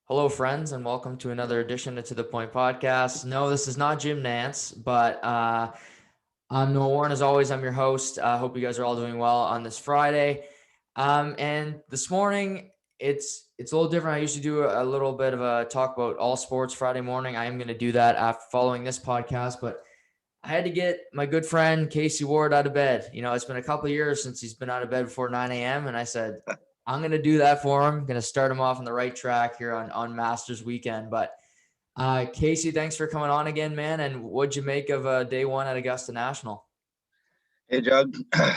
Hello, friends, and welcome to another edition of To The Point podcast. No, this is not Jim Nance, but I'm Noah Warren. As always, I'm your host. I hope you guys are all doing well on this Friday. And this morning, it's a little different. I usually do a little bit of a talk about all sports Friday morning. I am going to do that after following this podcast, but I had to get my good friend Casey Ward out of bed. It's been a couple of years since he's been out of bed before 9 a.m. And I said, I'm going to do that for him. I'm going to start him off on the right track here on Masters weekend. But Casey, thanks for coming on again, man. And what'd you make of day one at Augusta National? Hey, Jug.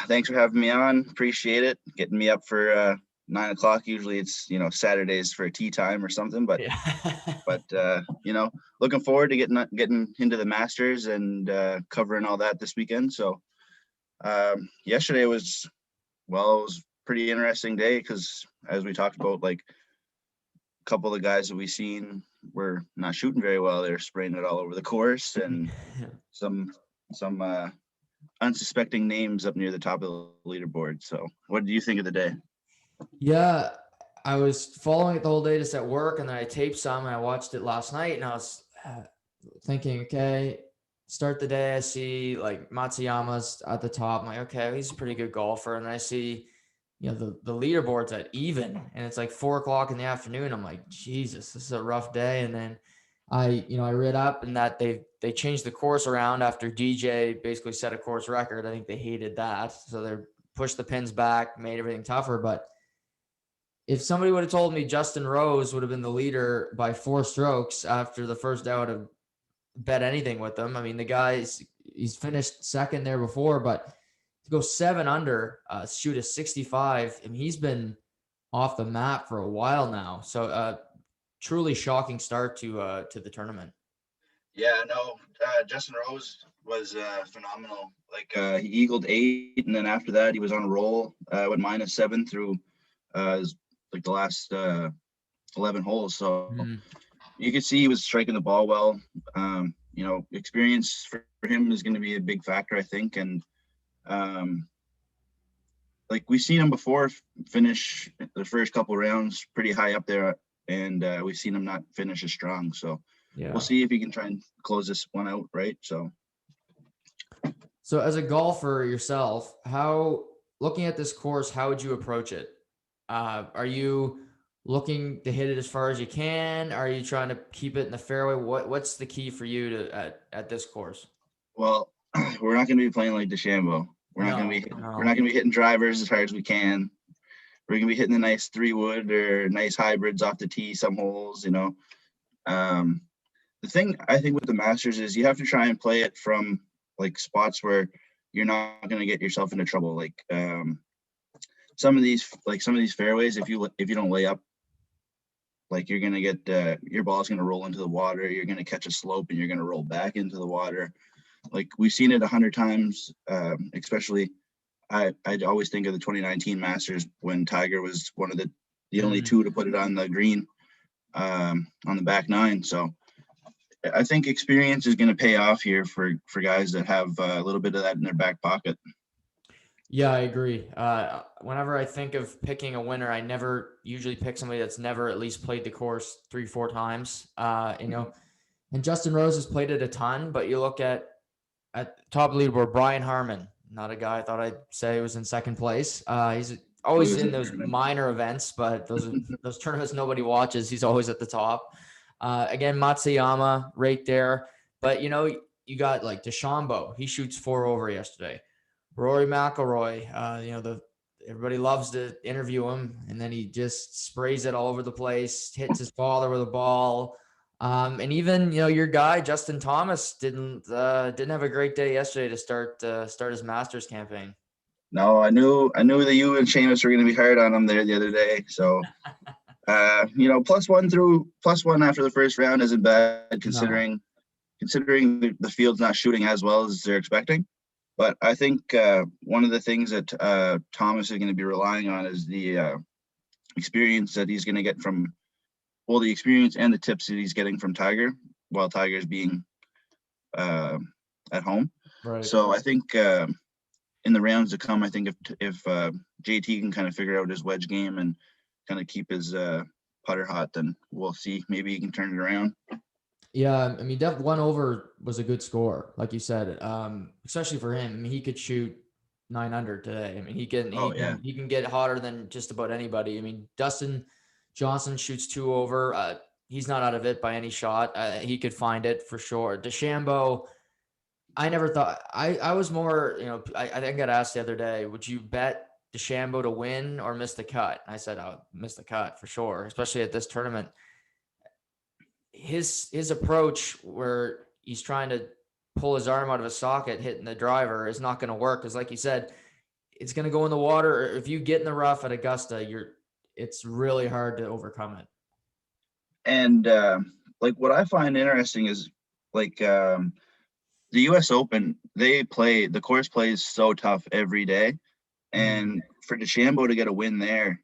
Thanks for having me on. Appreciate it. Getting me up for 9 o'clock. Usually it's, Saturdays for a tea time or something, but, Yeah. looking forward to getting into the Masters and covering all that this weekend. So yesterday it was a pretty interesting day because as we talked about, like a couple of the guys that we seen were not shooting very well. They were spraying it all over the course and some unsuspecting names up near the top of the leaderboard. So what do you think of the day? Yeah, I was following it the whole day just at work, and then I taped some and I watched it last night, and I was thinking, okay, start the day. I see like Matsuyama's at the top. I'm like, okay, he's a pretty good golfer. And I see, the leaderboard's at even, and it's like 4 o'clock in the afternoon. I'm like, Jesus, this is a rough day. And then I read up and that they changed the course around after DJ basically set a course record. I think they hated that. So they pushed the pins back, made everything tougher. But if somebody would have told me Justin Rose would have been the leader by 4 strokes after the first day, I would have bet anything with him. I mean, the guy's he's finished second there before, but to go 7 under, shoot a 65, and he's been off the map for a while now. So truly shocking start to the tournament. Yeah, no, Justin Rose was phenomenal. Like he eagled 8, and then after that he was on a roll. Went -7 through like the last 11 holes. So you could see he was striking the ball well. Experience for him is going to be a big factor, I think. And like we've seen him before finish the first couple rounds pretty high up there, and we've seen him not finish as strong. So Yeah. we'll see if he can try and close this one out, right? So as a golfer yourself, looking at this course, how would you approach it? Are you looking to hit it as far as you can? Are you trying to keep it in the fairway? What's the key for you at this course? Well, we're not going to be playing like DeChambeau. We're not going to be hitting drivers as hard as we can. We're going to be hitting the nice 3-wood or nice hybrids off the tee some holes, The thing I think with the Masters is you have to try and play it from like spots where you're not going to get yourself into trouble. Like some of these fairways, if you don't lay up, like you're going to get your ball's going to roll into the water. You're going to catch a slope and you're going to roll back into the water. Like we've seen it 100 times, especially I'd always think of the 2019 Masters when Tiger was one of the only two to put it on the green on the back nine. So I think experience is going to pay off here for guys that have a little bit of that in their back pocket. Yeah, I agree. Whenever I think of picking a winner, I never usually pick somebody that's never at least played the course 3-4 times. And Justin Rose has played it a ton, but you look at top leaderboard, Brian Harmon, not a guy I thought I'd say was in second place. He's always in those minor events, but those tournaments nobody watches. He's always at the top. Again, Matsuyama right there. But, you got like DeChambeau. He shoots 4 over yesterday. Rory McIlroy, everybody loves to interview him, and then he just sprays it all over the place, hits his father with a ball. And even, your guy, Justin Thomas, didn't have a great day yesterday to start his Masters campaign. No, I knew that you and Seamus were going to be hard on him there the other day. So, +1 after the first round isn't bad considering the field's not shooting as well as they're expecting. But I think one of the things that Thomas is going to be relying on is the experience that he's going to get from, the experience and the tips that he's getting from Tiger while Tiger's being at home. Right. So I think in the rounds to come, I think if JT can kind of figure out his wedge game and kind of keep his putter hot, then we'll see. Maybe he can turn it around. Yeah, I mean, that 1 over was a good score, like you said, especially for him. I mean, he could shoot 900 today. I mean, he can Oh he yeah. can he can get hotter than just about anybody. I mean, Dustin Johnson shoots 2 over. He's not out of it by any shot. He could find it for sure. DeChambeau, I never thought I was more, I think I got asked the other day, would you bet DeChambeau to win or miss the cut? I said I'll miss the cut for sure, especially at this tournament. His approach where he's trying to pull his arm out of a socket hitting the driver is not going to work, because like you said, it's going to go in the water. If you get in the rough at Augusta, it's really hard to overcome it. And like what I find interesting is like the US Open, the course plays so tough every day. And for DeChambeau to get a win there,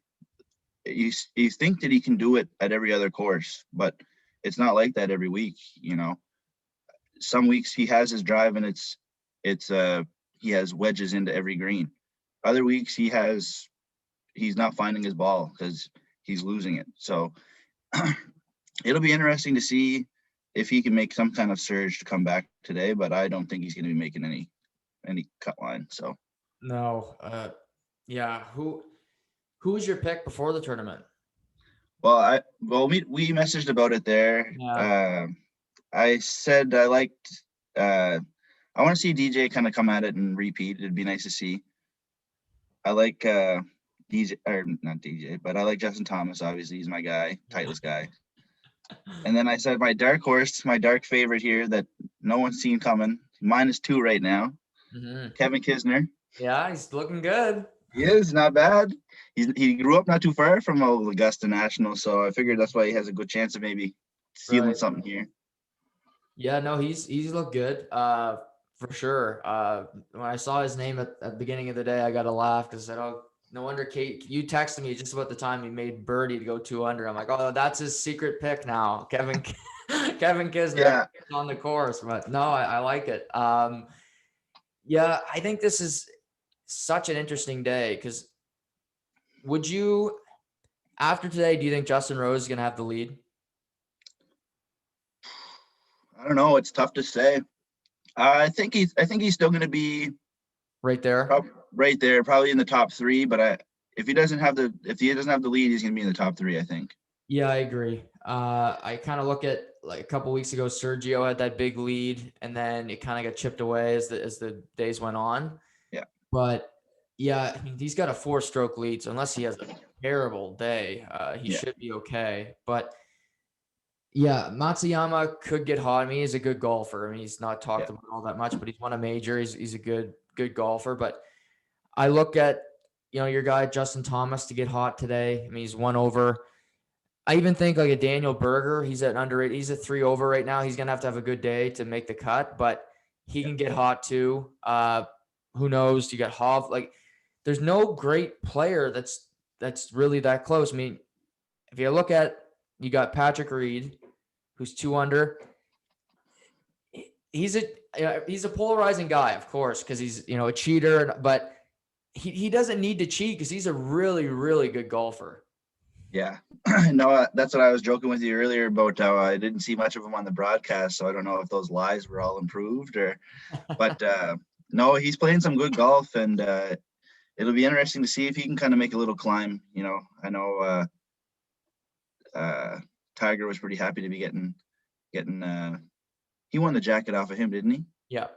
you think that he can do it at every other course, but it's not like that every week. Some weeks he has his drive and he has wedges into every green. Other weeks he's not finding his ball because he's losing it. So it'll be interesting to see if he can make some kind of surge to come back today, but I don't think he's going to be making any cut line. So No. Yeah. Who was your pick before the tournament? well, we messaged about it there. Yeah. I said I liked. I want to see DJ kind of come at it and repeat. It'd be nice to see. I like DJ, or not DJ, but I like Justin Thomas. Obviously, he's my guy, Titleist guy. And then I said my dark horse, my dark favorite here that no one's seen coming, -2 right now, Kevin Kisner. Yeah, he's looking good. He is not bad. He grew up not too far from Augusta National, so I figured that's why he has a good chance of maybe stealing something here. Yeah, no, he's looked good, for sure. When I saw his name at the beginning of the day, I got to laugh because I said, "Oh, no wonder Kate." You texted me just about the time he made birdie to go 2 under. I'm like, "Oh, that's his secret pick now, Kevin Kisner." Yeah. On the course." But no, I like it. Yeah, I think this is such an interesting day because would you, after today, do you think Justin Rose is going to have the lead? I don't know. It's tough to say. I think he's still going to be right there, right there, probably in the top 3. But if he doesn't have the lead, he's going to be in the top 3. I think. Yeah, I agree. I kind of look at like a couple weeks ago, Sergio had that big lead, and then it kind of got chipped away as the days went on. Yeah. But yeah, I mean, he's got a 4-stroke lead, so unless he has a terrible day, he should be okay. But yeah, Matsuyama could get hot. I mean, he's a good golfer. I mean, he's not talked about all that much, but he's won a major. He's a good golfer. But I look at, your guy, Justin Thomas, to get hot today. I mean, he's 1 over. I even think like a Daniel Berger, he's at underrated. He's a 3 over right now. He's going to have a good day to make the cut, but he can get hot too. Who knows? You got Hov. Like, there's no great player that's really that close. I mean, if you look at, you got Patrick Reed, who's 2 under. He's a polarizing guy, of course, because he's, a cheater, but he doesn't need to cheat because he's a really, really good golfer. Yeah, no, that's what I was joking with you earlier about how I didn't see much of him on the broadcast, so I don't know if those lies were all improved but no, he's playing some good golf, and it'll be interesting to see if he can kind of make a little climb. I know Tiger was pretty happy to be getting. He won the jacket off of him, didn't he? Yeah.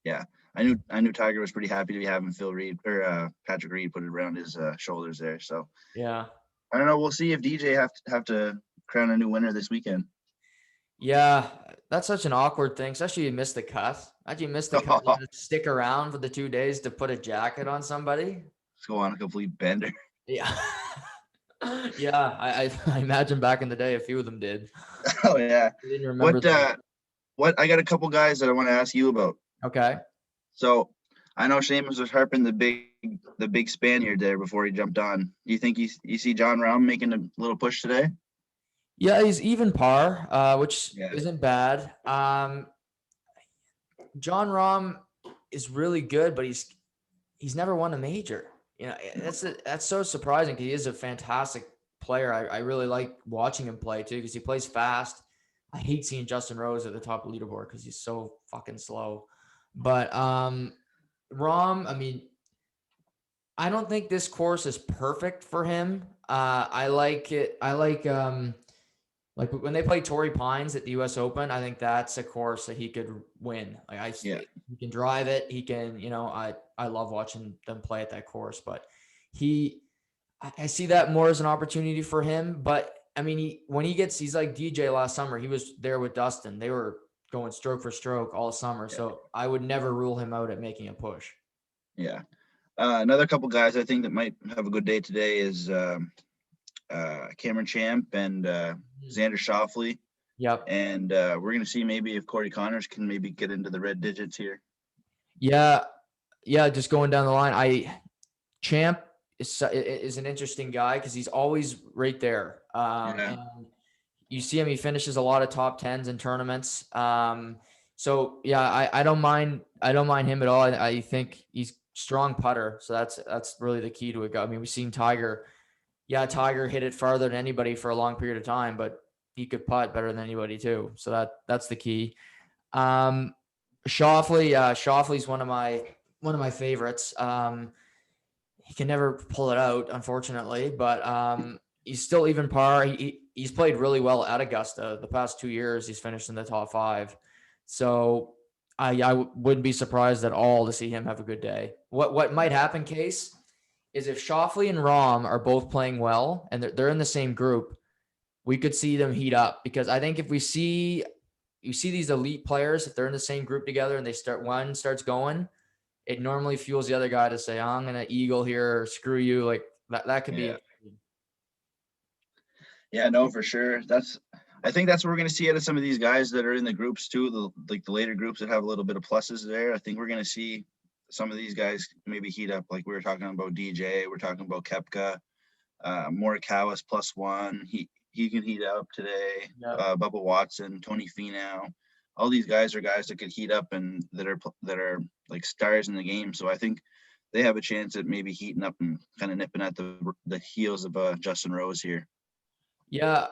Yeah, I knew Tiger was pretty happy to be having Phil Reed or Patrick Reed put it around his shoulders there. So yeah. I don't know. We'll see if DJ have to crown a new winner this weekend. Yeah, that's such an awkward thing, especially you miss the cut. Imagine you miss the cut, you stick around for the 2 days to put a jacket on somebody. Let's go on a complete bender. Yeah. Yeah, I imagine back in the day a few of them did. Oh yeah. I didn't remember what I got a couple guys that I want to ask you about. Okay. So I know Seamus was harping the big Spaniard there before he jumped on. Do you think you see John Rahm making a little push today? Yeah, he's even par, which isn't bad. John Rahm is really good, but he's never won a major. That's so surprising because he is a fantastic player. I really like watching him play too because he plays fast. I hate seeing Justin Rose at the top of the leaderboard because he's so fucking slow. But Rom, I mean, I don't think this course is perfect for him. I like it. I like when they play Torrey Pines at the U.S. Open. I think that's a course that he could win. Yeah. He can drive it. He can, I love watching them play at that course. But he, I see that more as an opportunity for him. But I mean, he's like DJ last summer. He was there with Dustin. They were going stroke for stroke all summer. Yeah. So I would never rule him out at making a push. Yeah. Another couple guys I think that might have a good day today is Cameron Champ and Xander Schauffele. Yep. And we're going to see maybe if Corey Connors can maybe get into the red digits here. Yeah. Yeah. Just going down the line. Champ is an interesting guy because he's always right there. And you see him, he finishes a lot of top 10s in tournaments. So yeah, I don't mind him at all. I think he's strong putter. So that's really the key to it. I mean, we've seen Tiger. Yeah, Tiger hit it farther than anybody for a long period of time, but he could putt better than anybody too. So that's the key. Schauffele's one of my favorites. He can never pull it out, unfortunately, but he's still even par. He's played really well at Augusta the past 2 years. He's finished in the top 5. So I wouldn't be surprised at all to see him have a good day. What might happen, Case, is if Schauffele and Rahm are both playing well and they're in the same group, we could see them heat up, because I think if you see these elite players, if they're in the same group together and one starts going, it normally fuels the other guy to say, I'm going to eagle here, or screw you. Like that could be. Yeah, no, for sure. I think that's what we're going to see out of some of these guys that are in the groups too. The later groups that have a little bit of pluses there. I think we're going to see some of these guys maybe heat up. Like we were talking about DJ, we're talking about Koepka, Morikawa's +1. He can heat up today. Yep. Bubba Watson, Tony Finau. All these guys are guys that could heat up and that are like stars in the game. So I think they have a chance at maybe heating up and kind of nipping at the heels of Justin Rose here. Yeah,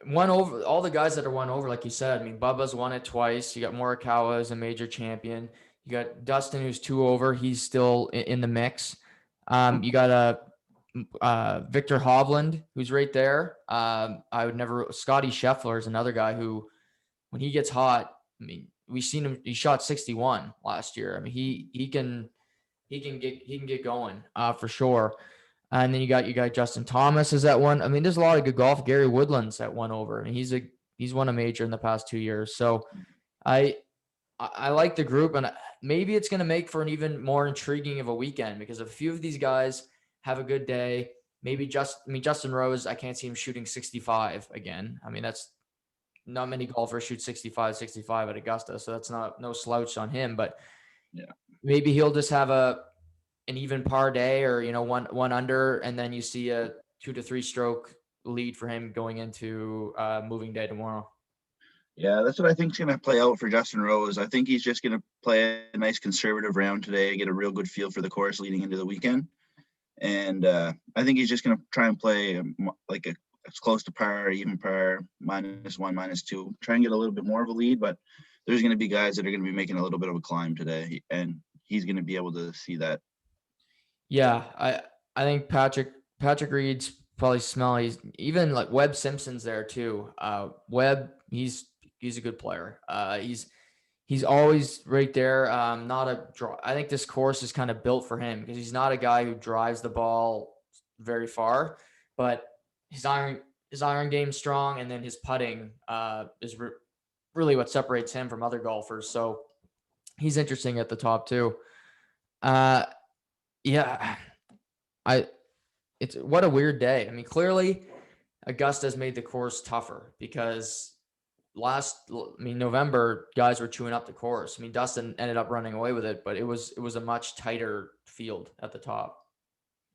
won over all the guys that are won over, like you said. I mean, Bubba's won it twice. You got Morikawa as a major champion. You got Dustin, who's 2 over. He's still in the mix. You got Victor Hovland, who's right there. Scotty Scheffler is another guy who, when he gets hot, I mean, we've seen him. He shot 61 last year. I mean, he can get going for sure. And then you got Justin Thomas is at one. I mean, there's a lot of good golf. Gary Woodland's at 1 over, and he's won a major in the past 2 years. So I like the group, and maybe it's going to make for an even more intriguing of a weekend, because a few of these guys have a good day. Justin Rose, I can't see him shooting 65 again. I mean, that's not many golfers shoot 65 at Augusta, so that's no slouch on him. But yeah, maybe he'll just have an even par day, or one under, and then you see a 2 to 3 stroke lead for him going into moving day tomorrow. Yeah, that's what I think is going to play out for Justin Rose. I think he's just going to play a nice conservative round today, get a real good feel for the course leading into the weekend. And I think he's just going to try and play like as close to par, even par, -1, -2, try and get a little bit more of a lead. But there's going to be guys that are going to be making a little bit of a climb today, and he's going to be able to see that. Yeah, I think Patrick Reed's probably smelly. Even like Webb Simpson's there too. Webb, he's a good player. He's always right there. I think this course is kind of built for him, because he's not a guy who drives the ball very far, but his iron game's strong, and then his putting is really what separates him from other golfers. So he's interesting at the top too. Yeah, it's what a weird day. I mean, clearly Augusta's made the course tougher, because November, guys were chewing up the course. I mean, Dustin ended up running away with it, but it was a much tighter field at the top.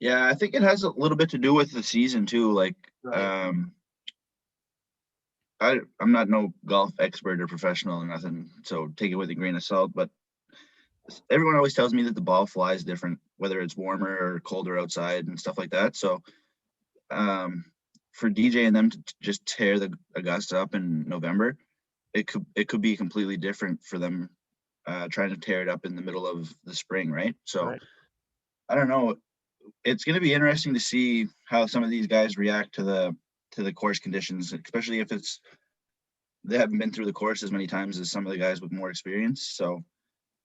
Yeah, I think it has a little bit to do with the season too. Like, right. I'm not no golf expert or professional or nothing, so take it with a grain of salt. But everyone always tells me that the ball flies different, whether it's warmer or colder outside and stuff like that. So for DJ and them to just tear the Augusta up in November, it could be completely different for them trying to tear it up in the middle of the spring, right? So Right. I don't know. It's going to be interesting to see how some of these guys react to the course conditions, especially if they haven't been through the course as many times as some of the guys with more experience. So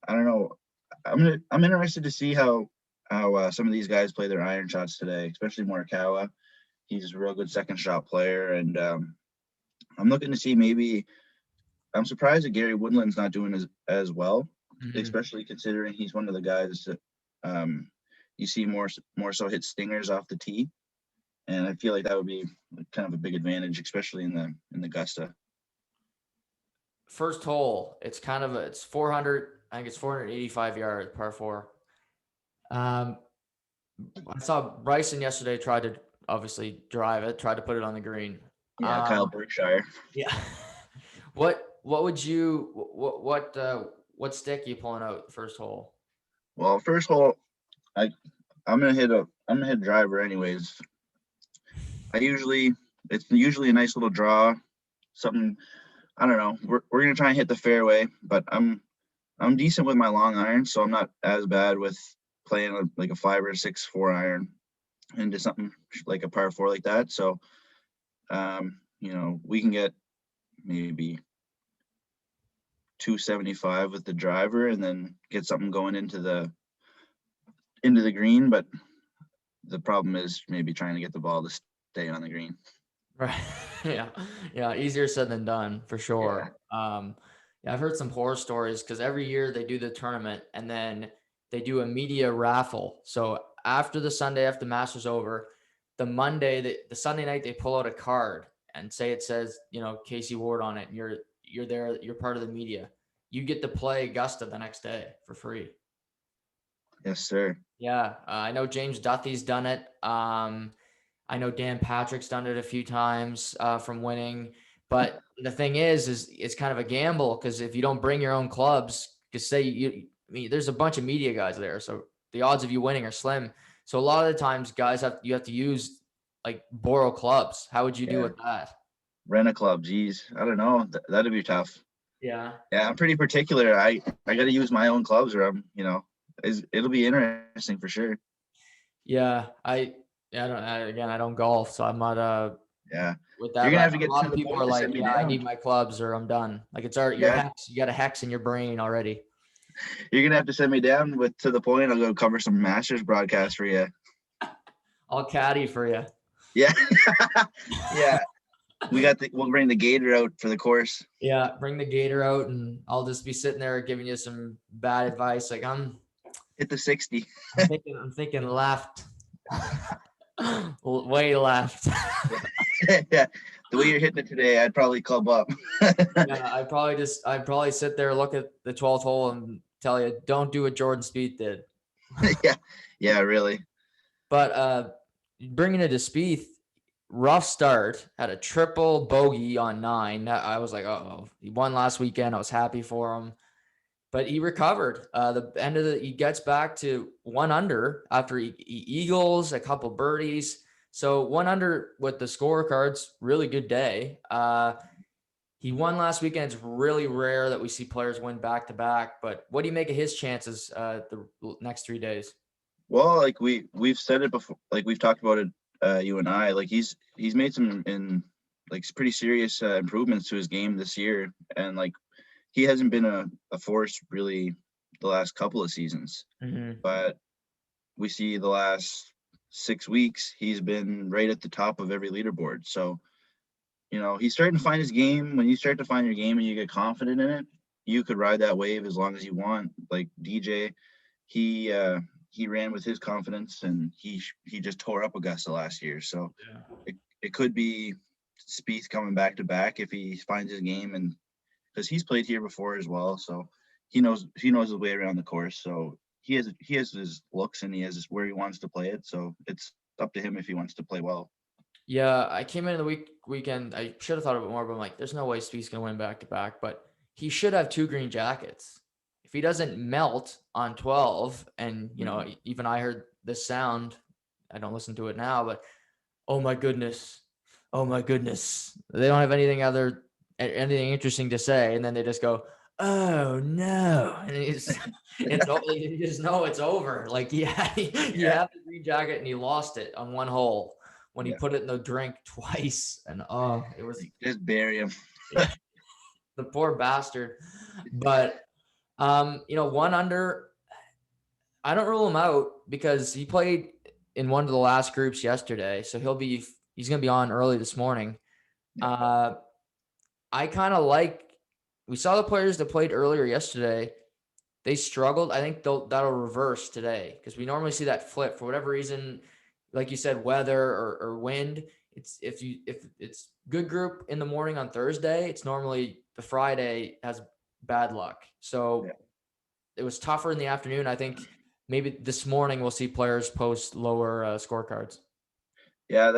I don't know. I'm interested to see how some of these guys play their iron shots today, especially Morikawa. He's a real good second shot player, and I'm looking to see maybe. I'm surprised that Gary Woodland's not doing as well, Mhm. especially considering he's one of the guys that you see more so hit stingers off the tee, and I feel like that would be kind of a big advantage, especially in the Augusta. First hole, it's 400. I think it's 485 yards, par four. Um, I saw Bryson yesterday tried to obviously drive it, tried to put it on the green. Yeah, Kyle Berkshire. Yeah. What would you what stick you pulling out the first hole? Well, first hole, I I'm gonna hit driver anyways. It's usually a nice little draw, something I don't know. We're gonna try and hit the fairway, but I'm decent with my long iron, so I'm not as bad with playing like a 5 or 6 4 iron into something like a par four like that. So we can get maybe 275 with the driver and then get something going into the green, but the problem is maybe trying to get the ball to stay on the green. Right. Yeah. Yeah. Easier said than done for Yeah. sure. Yeah, I've heard some horror stories because every year they do the tournament and then they do a media raffle. So after the Sunday, after the Masters over, the Sunday night, they pull out a card and say it says, Casey Ward on it. And you're there, you're part of the media. You get to play Augusta the next day for free. Yes, sir. Yeah. I know James Duthie's done it. I know Dan Patrick's done it a few times from winning, but the thing is it's kind of a gamble because if you don't bring your own clubs, because there's a bunch of media guys there, so the odds of you winning are slim. So a lot of the times, guys you have to use like borrow clubs. How would you do Yeah. with that? Rent a club. Geez, I don't know. That'd be tough. Yeah, Yeah, I'm pretty particular. I got to use my own clubs, or it'll be interesting for sure. yeah. I don't golf, so I'm not Yeah, with you're that. gonna But have to a get lot to of the people point are to like, send me yeah, I down. need my clubs or I'm done. Like your Yeah, hex. You got a hex in your brain already. you're gonna have to send me down with to the point. I'll go cover some Masters broadcasts for you. I'll caddy for you. Yeah, yeah. We'll bring the gator out for the course. Yeah, bring the gator out, and I'll just be sitting there giving you some bad advice. Like Hit the 60. I'm thinking left, way left. Yeah, the way you're hitting it today, I'd probably club up. Yeah, I'd probably sit there, look at the 12th hole, and tell you, don't do what Jordan Spieth did. Yeah, yeah, really. But bringing it to Spieth, rough start, had a triple bogey on 9. I was like, oh, he won last weekend. I was happy for him. But he recovered. He gets back to 1 under after he eagles a couple birdies. So 1 under with the scorecards, really good day. He won last weekend. It's really rare that we see players win back to back. But what do you make of his chances the next 3 days? Well, like we've said it before, like we've talked about it, you and I. Like he's made some pretty serious improvements to his game this year, and like he hasn't been a force really the last couple of seasons, Mm-hmm. but we see the last 6 weeks he's been right at the top of every leaderboard. So he's starting to find his game. When you start to find your game and you get confident in it, you could ride that wave as long as you want. Like DJ, he ran with his confidence and he just tore up Augusta last year. So Yeah. it could be Spieth coming back to back if he finds his game, and because he's played here before as well, so he knows his way around the course. So he has his looks and he has where he wants to play it. So it's up to him if he wants to play well. Yeah, I came into the weekend. I should have thought of it more, but I'm like, there's no way Spieth's gonna win back to back. But he should have 2 green jackets. If he doesn't melt on 12, and even I heard this sound, I don't listen to it now, but oh my goodness, oh my goodness. They don't have anything interesting to say, and then they just go, oh no, and you just know it's over. Like yeah, you Yeah, have the green jacket and he lost it on one hole when he yeah. put it in the drink twice, and it was Like, just bury him. the poor bastard. But one under, I don't rule him out because he played in one of the last groups yesterday, so he's gonna be on early this morning. Yeah. Uh, I kind of like we saw the players that played earlier yesterday. They struggled. I think that'll reverse today because we normally see that flip for whatever reason, like you said, weather or wind. If it's good group in the morning on Thursday, it's normally the Friday has bad luck. Yeah. So it was tougher in the afternoon. I think maybe this morning we'll see players post lower scorecards. Yeah,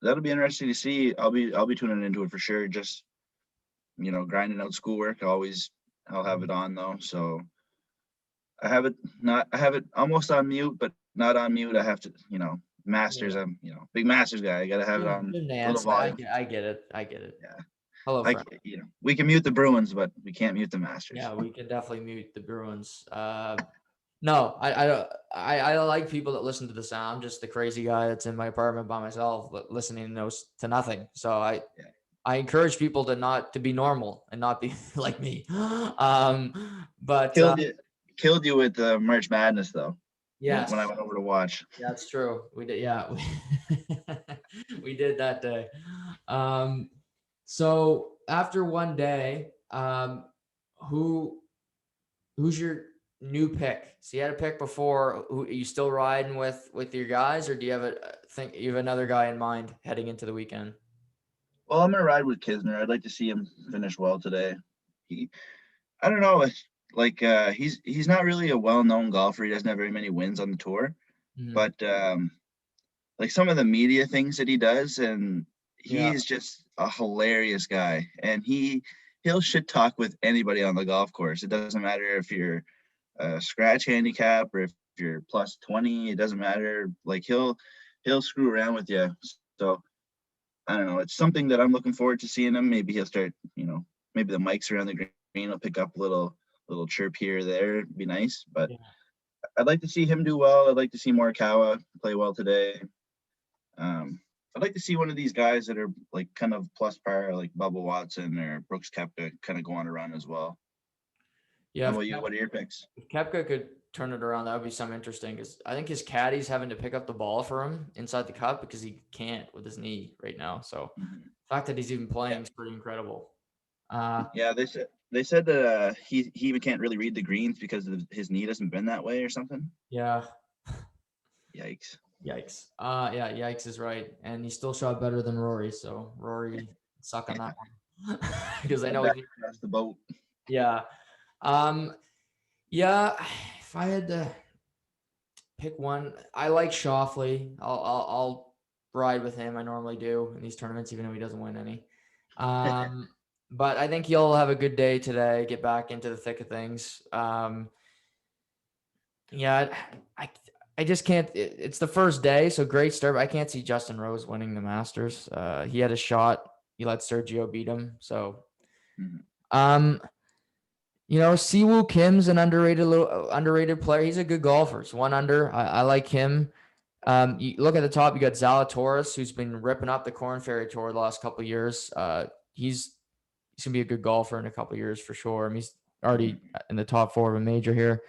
that'll be interesting to see. I'll be tuning into it for sure. Just grinding out schoolwork. I'll have it on though. So I have it almost on mute, but not on mute. I have to, Yeah. masters. I'm, big masters guy. I gotta have it on Jim a little Nance, volume. I get it. I get it. Yeah. Hello, friend. We can mute the Bruins, but we can't mute the Masters. Yeah, we can definitely mute the Bruins. No, I don't. I like people that listen to the sound. I'm just the crazy guy that's in my apartment by myself, listening to nothing. So Yeah. I encourage people to be normal and not be like me. But Killed you with the March Madness though. yes, When I went over to watch. that's true. We did. Yeah, we did that day. So after one day, who who's your new pick? So you had a pick before. Who are you still riding with your guys, or do you have you have another guy in mind heading into the weekend? Well, I'm gonna ride with Kisner. I'd like to see him finish well today. He, I don't know. He's not really a well-known golfer. He doesn't have very many wins on the tour, Mhm. but like some of the media things that he does, and Yeah, he's just a hilarious guy. And he'll shit talk with anybody on the golf course. It doesn't matter if you're a scratch handicap or if you're plus 20. It doesn't matter. Like he'll screw around with you. So I don't know. It's something that I'm looking forward to seeing him. Maybe he'll start. Maybe the mics around the green will pick up a little chirp here or there. It'd be nice. But yeah, I'd like to see him do well. I'd like to see Morikawa play well today. I'd like to see one of these guys that are like kind of plus par, like Bubba Watson or Brooks Koepka, kind of go on a run as well. yeah. How about you? What are your picks? If Kepka could turn it around, that would be something interesting. Because I think his caddy's having to pick up the ball for him inside the cup because he can't with his knee right now. So Mhm. the fact that he's even Yeah, playing is pretty incredible. Uh, yeah. They said that he even can't really read the greens because his knee doesn't bend that way or something. yeah. Yikes! Yikes. Yeah, yikes is right. And he still shot better than Rory. So Rory suck on that one. Because I Got know back across the boat. yeah. Um, yeah, if I had to pick one, I like Shoffley. I'll ride with him. I normally do in these tournaments, even though he doesn't win any. But I think he'll have a good day today, get back into the thick of things. Yeah, I just can't. It's the first day, so great start. But I can't see Justin Rose winning the Masters. He had a shot. He let Sergio beat him. So, Mhm. um, Siwoo Kim's an underrated player. He's a good golfer. It's one under. I like him. You look at the top. You got Zalatoris, who's been ripping up the Corn Ferry Tour the last couple of years. He's gonna be a good golfer in a couple of years for sure. I mean, he's already in the top four of a major here.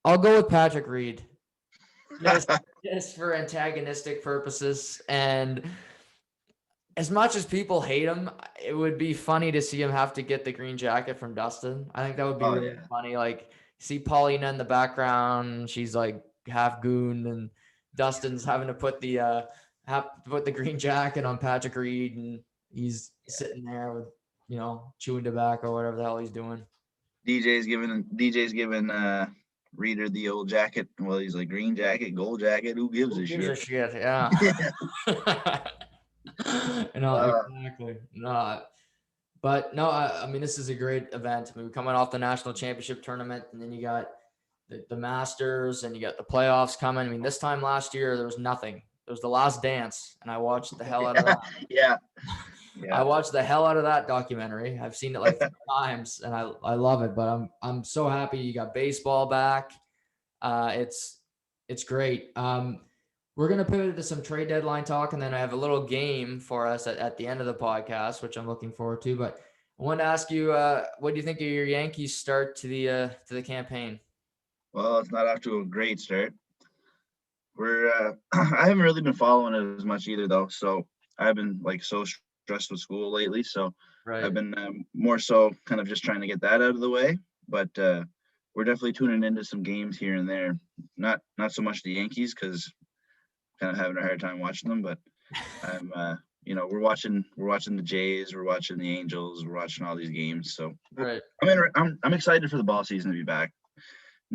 I'll go with Patrick Reed. Just just for antagonistic purposes. And as much as people hate him, it would be funny to see him have to get the green jacket from Dustin. I think that would be Oh really yeah, funny. Like see Paulina in the background, she's like half goon, and Dustin's having to put the green jacket on Patrick Reed, and he's yeah. sitting there with chewing tobacco or whatever the hell he's doing. DJ's giving Reader the old jacket. Well, he's like green jacket, gold jacket. Who gives Who a gives a shit? shit? Yeah. uh, Exactly. No, but no, I mean, this is a great event. I mean, we're coming off the national championship tournament, and then you got the Masters, and you got the playoffs coming. I mean, this time last year there was nothing. It was The Last Dance, and I watched the hell out of that. Yeah, I yeah, watched the hell out of that documentary. I've seen it like 3 times, and I love it. But I'm so happy you got baseball back. It's great. We're gonna pivot to some trade deadline talk, and then I have a little game for us at the end of the podcast, which I'm looking forward to. But I wanted to ask you, what do you think of your Yankees start to the campaign? well, it's not off to a great start. We're I haven't really been following it as much either though. So I've been like so stressed with school lately. So I've Right. been more so kind of just trying to get that out of the way. But we're definitely tuning into some games here and there. Not so much the Yankees because kind of having a hard time watching them. But I'm we're watching the Jays, we're watching the Angels, we're watching all these games. So Right. I'm excited for the ball season to be back.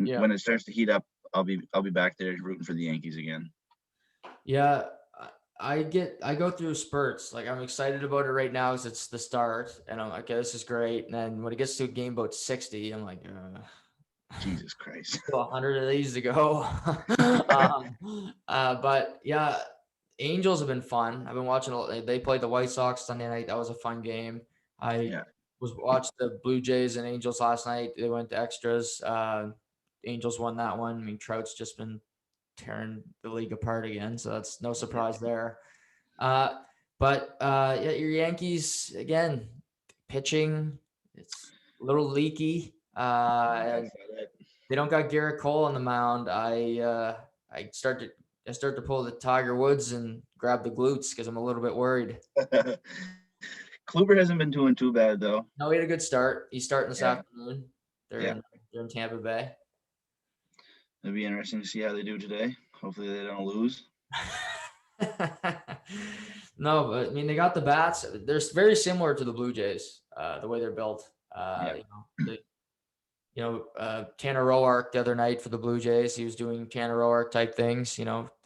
Yeah. When it starts to heat up, I'll be back there rooting for the Yankees again. Yeah. I go through spurts. Like I'm excited about it right now because it's the start, and I'm like, okay, this is great. And then when it gets to a game about 60, I'm like, Jesus Christ. still 100 of these to go. But yeah, Angels have been fun. I've been watching. They played the White Sox Sunday night. That was a fun game. I Yeah. was watched the Blue Jays and Angels last night. They went to extras. Angels won that one. I mean, Trout's just been tearing the league apart again, so that's no Yeah. surprise there. Uh, yeah, your Yankees again pitching. It's a little leaky. Yeah, I And they don't got Garrett Cole on the mound. I start to pull the Tiger Woods and grab the glutes because I'm a little bit worried. saw that. Kluber hasn't been doing too bad though. No, he had a good start. He's starting this Yeah. afternoon. They're Yeah. in they're in Tampa Bay. It'll be interesting to see how they do today. Hopefully they don't lose. No, but I mean they got the bats. They're very similar to the Blue Jays, the way they're built. Yeah. Tanner Roark the other night for the Blue Jays, he was doing Tanner Roark type things.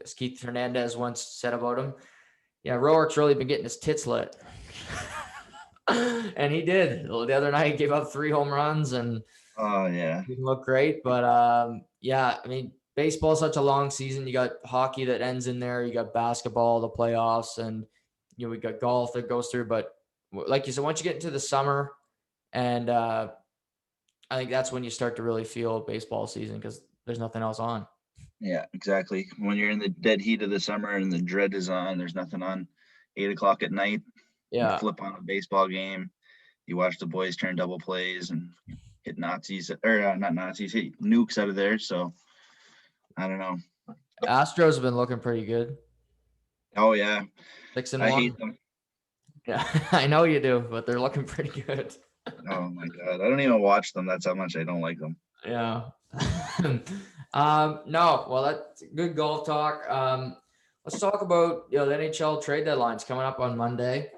As Keith Hernandez once said about him. Yeah, Roark's really been getting his tits lit. And he did. The other night, he gave up 3 home runs and Oh yeah. didn't look great. But yeah, I mean, baseball is such a long season. You got hockey that ends in there. You got basketball, the playoffs, and we got golf that goes through. But like you said, once you get into the summer, and I think that's when you start to really feel baseball season because there's nothing else on. Yeah, exactly. When you're in the dead heat of the summer and the dread is on, there's nothing on 8 o'clock at night. You Yeah. flip on a baseball game. You watch the boys turn double plays and hit Nazis or not Nazis, hit nukes out of there. So I don't know. Astros have been looking pretty good. Oh yeah, Six and I one. hate them. Yeah, I know you do, but they're looking pretty good. Oh my god, I don't even watch them. That's how much I don't like them. Yeah. No, well, that's good golf talk. Let's talk about the NHL trade deadlines coming up on Monday.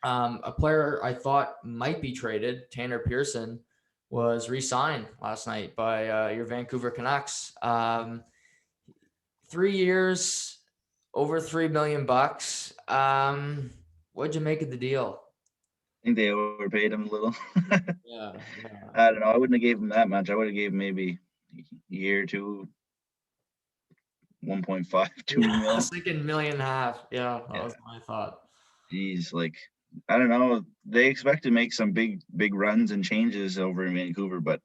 A player I thought might be traded, Tanner Pearson, was re-signed last night by your Vancouver Canucks. 3 years, over $3 million. What'd you make of the deal? I think they overpaid him a little. Yeah. I don't know. I wouldn't have gave him that much. I would have gave him maybe a year or two, 1.5, 2 I mil. was thinking 1.5 million. Yeah, that Yeah. was my thought. Jeez, like I don't know. They expect to make some big runs and changes over in Vancouver, but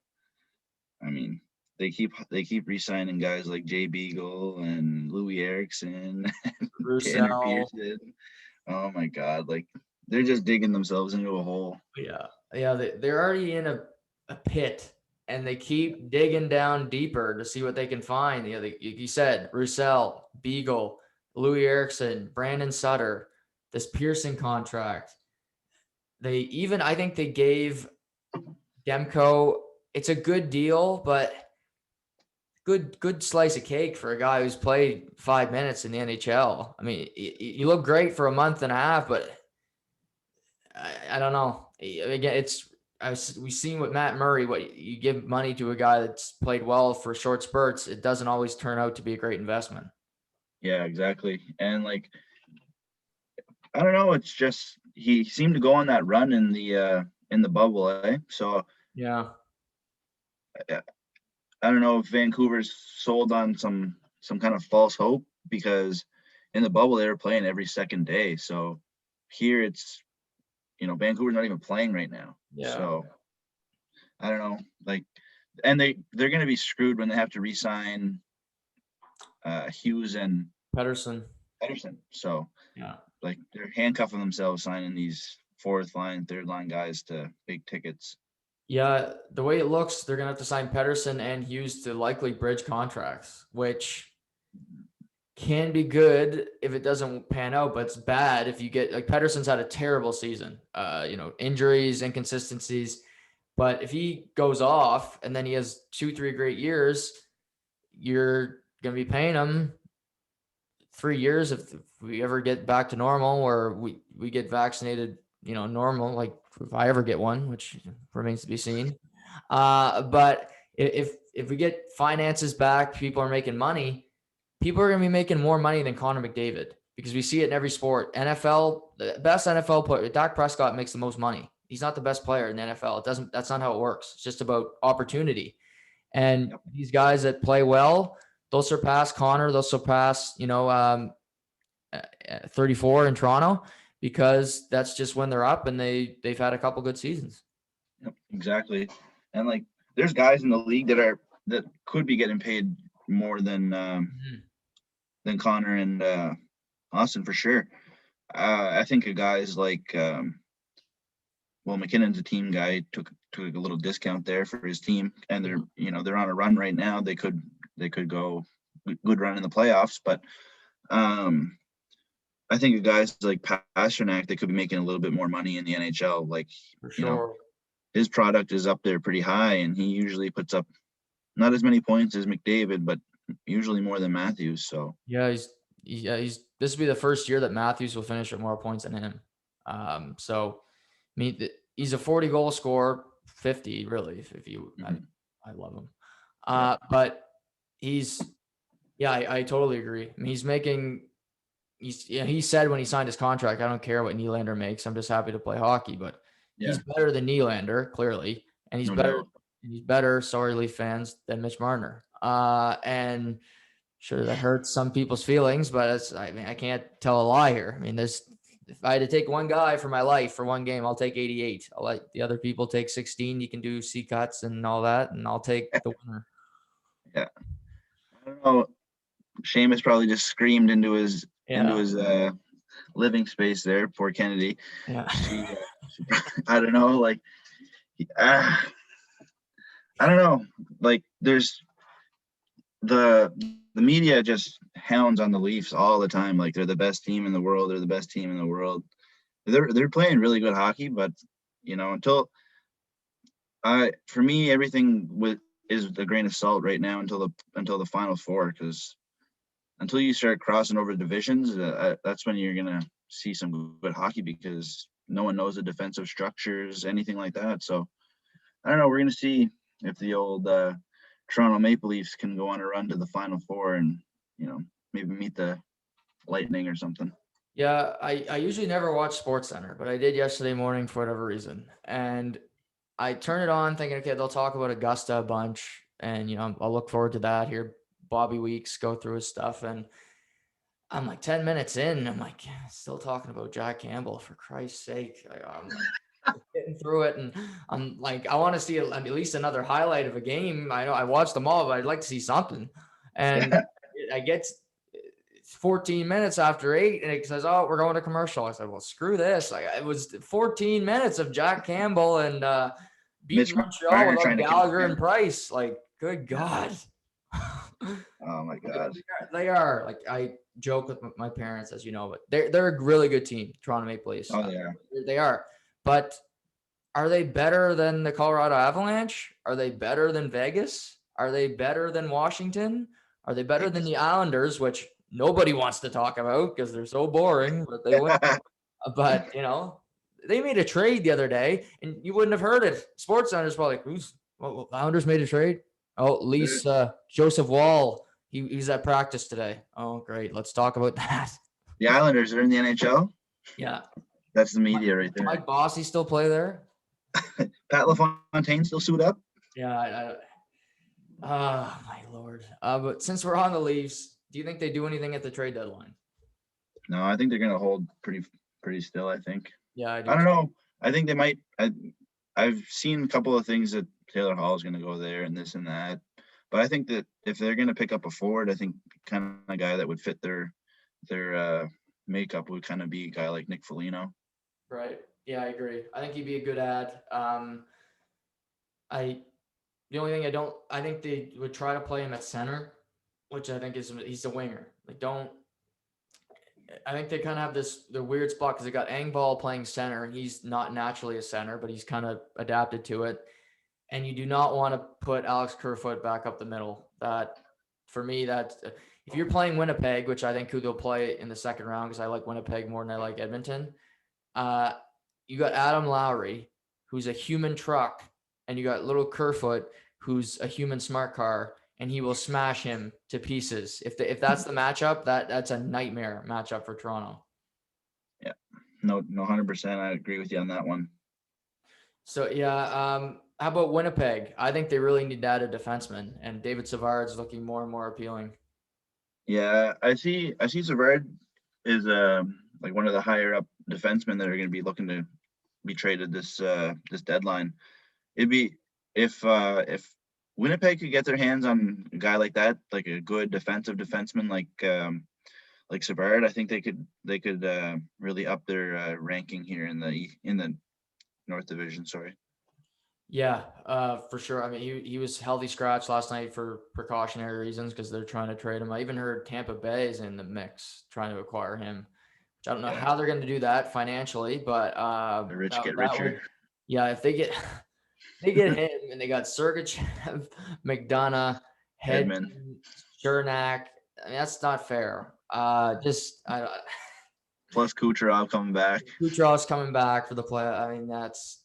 I mean, they keep re-signing guys like Jay Beagle and Louis Erickson, Tanner Roussel. Pearson. Oh my God, like they're just digging themselves into a hole. Yeah. They're already in a pit, and they keep digging down deeper to see what they can find. You said Roussel, Beagle, Louis Erickson, Brandon Sutter, this Pearson contract. I think they gave Demko. It's a good deal, but good slice of cake for a guy who's played 5 minutes in the NHL. I mean, you look great for a month and a half, but I don't know. Again, we've seen with Matt Murray. What you give money to a guy that's played well for short spurts, it doesn't always turn out to be a great investment. Yeah, exactly. And like I don't know, it's just he seemed to go on that run in the bubble, eh? So Yeah. I don't know if Vancouver's sold on some kind of false hope because in the bubble they were playing every second day. So here it's, Vancouver's not even playing right now. Yeah. So I don't know, like, and they're going to be screwed when they have to re-sign Hughes and Pedersen. So Yeah. like they're handcuffing themselves signing these fourth line, third line guys to big tickets. Yeah, the way it looks, they're gonna have to sign Pedersen and Hughes to likely bridge contracts, which can be good if it doesn't pan out, but it's bad if you get like Pedersen's had a terrible season. Injuries, inconsistencies. But if he goes off and then he has 2-3 great years, you're gonna be paying him 3 years if we ever get back to normal or we get vaccinated, normal, like if I ever get one, which remains to be seen. But if we get finances back, people are making money, people are going to be making more money than Connor McDavid because we see it in every sport. NFL, the best NFL player, Dak Prescott makes the most money. He's not the best player in the NFL. That's not how it works. It's just about opportunity. And these guys that play well, they'll surpass Connor. They'll surpass, 34 in Toronto because that's just when they're up and they've had a couple good seasons. Yep, exactly. And like, there's guys in the league that could be getting paid more than Connor and Austin for sure. I think of guys like, McKinnon's a team guy, took a little discount there for his team, and they're on a run right now. They could go good run in the playoffs, but I think of guys like Pasternak, they could be making a little bit more money in the NHL. Like, for sure. His product is up there pretty high, and he usually puts up not as many points as McDavid, but usually more than Matthews. So he's this will be the first year that Matthews will finish with more points than him. So I mean, he's a 40 goal scorer, 50 really. If you, I love him. But I totally agree. I mean, he said when he signed his contract, I don't care what Nylander makes. I'm just happy to play hockey. But he's better than Nylander, clearly, and he's better. Sorry, Leaf fans, than Mitch Marner. And sure, that hurts some people's feelings, but I can't tell a lie here. I mean, if I had to take one guy for my life for one game, I'll take 88. I'll let the other people take 16. You can do C cuts and all that, and I'll take the winner. Yeah, I don't know. Seamus probably just screamed into his living space there. Poor Kennedy. Yeah. I don't know. Like, I don't know. Like, there's the media just hounds on the Leafs all the time. Like, they're the best team in the world. They're the best team in the world. They're playing really good hockey, but for me, everything is a grain of salt right now until the Final Four, because until you start crossing over divisions, that's when you're gonna see some good hockey, because no one knows the defensive structures, anything like that. So I don't know. We're gonna see if the old Toronto Maple Leafs can go on a run to the Final Four and maybe meet the Lightning or something. Yeah, I usually never watch SportsCenter, but I did yesterday morning for whatever reason, and I turned it on thinking, okay, they'll talk about Augusta a bunch, and I'll look forward to that. Hear Bobby Weeks go through his stuff, and I'm like 10 minutes in, I'm like, still talking about Jack Campbell, for Christ's sake. I'm like, getting through it, and I'm like, I want to see at least another highlight of a game. I know I watched them all, but I'd like to see something. And I get 14 minutes after 8, and it says, "Oh, we're going to commercial." I said, "Well, screw this!" Like, it was 14 minutes of Jack Campbell and beating Montreal without Gallagher and Price. Like, good God. Oh my God. They are, like, I joke with my parents, as you know, but they're a really good team, Toronto Maple Leafs. Oh, they are. They are. But are they better than the Colorado Avalanche? Are they better than Vegas? Are they better than Washington? Are they better than the Islanders, which nobody wants to talk about because they're so boring, but they win. But, they made a trade the other day, and you wouldn't have heard it. SportsCenter's probably like, Islanders made a trade? Oh, at least Joseph Wall, he's at practice today. Oh, great. Let's talk about that. The Islanders are in the NHL? Yeah. That's the media right there. Mike Bossy still play there? Pat LaFontaine still suit up? Yeah. My Lord. But since we're on the Leafs, do you think they do anything at the trade deadline? No, I think they're gonna hold pretty still. I think. Yeah, I I do don't too. know. I think they might. I've seen a couple of things that Taylor Hall is gonna go there and this and that, but I think that if they're gonna pick up a forward, I think kind of guy that would fit their makeup would kind of be a guy like Nick Foligno. Right. Yeah, I agree. I think he'd be a good ad. I The only thing I think they would try to play him at center, which I think is he's a winger. Like don't I think they kind of have the weird spot because they got Engvall playing center and he's not naturally a center, but he's kind of adapted to it. And you do not want to put Alex Kerfoot back up the middle. That for me, that if you're playing Winnipeg, which I think who they'll play in the second round because I like Winnipeg more than I like Edmonton. Uh, you got Adam Lowry, who's a human truck, and you got little Kerfoot, who's a human smart car, and he will smash him to pieces. If that's the matchup, that's a nightmare matchup for Toronto. Yeah, no, 100%. I agree with you on that one. So yeah, how about Winnipeg? I think they really need to add a defenseman, and David Savard's looking more and more appealing. Yeah, I see Savard is like one of the higher up defensemen that are going to be looking to be traded this deadline. It'd be if Winnipeg could get their hands on a guy like that, like a good defensive defenseman like Savard, I think they could really up their ranking here in the North Division. Sorry. Yeah, for sure. I mean, he was healthy scratch last night for precautionary reasons because they're trying to trade him. I even heard Tampa Bay is in the mix trying to acquire him, which I don't know Yeah, how they're going to do that financially, but the rich get that richer. would, yeah, if they get they get him and they got Sergachev, McDonough, Edmund Hedman, Chernak. I mean, that's not fair. Just plus Kucherov coming back. Kucherov's coming back for the play. I mean, that's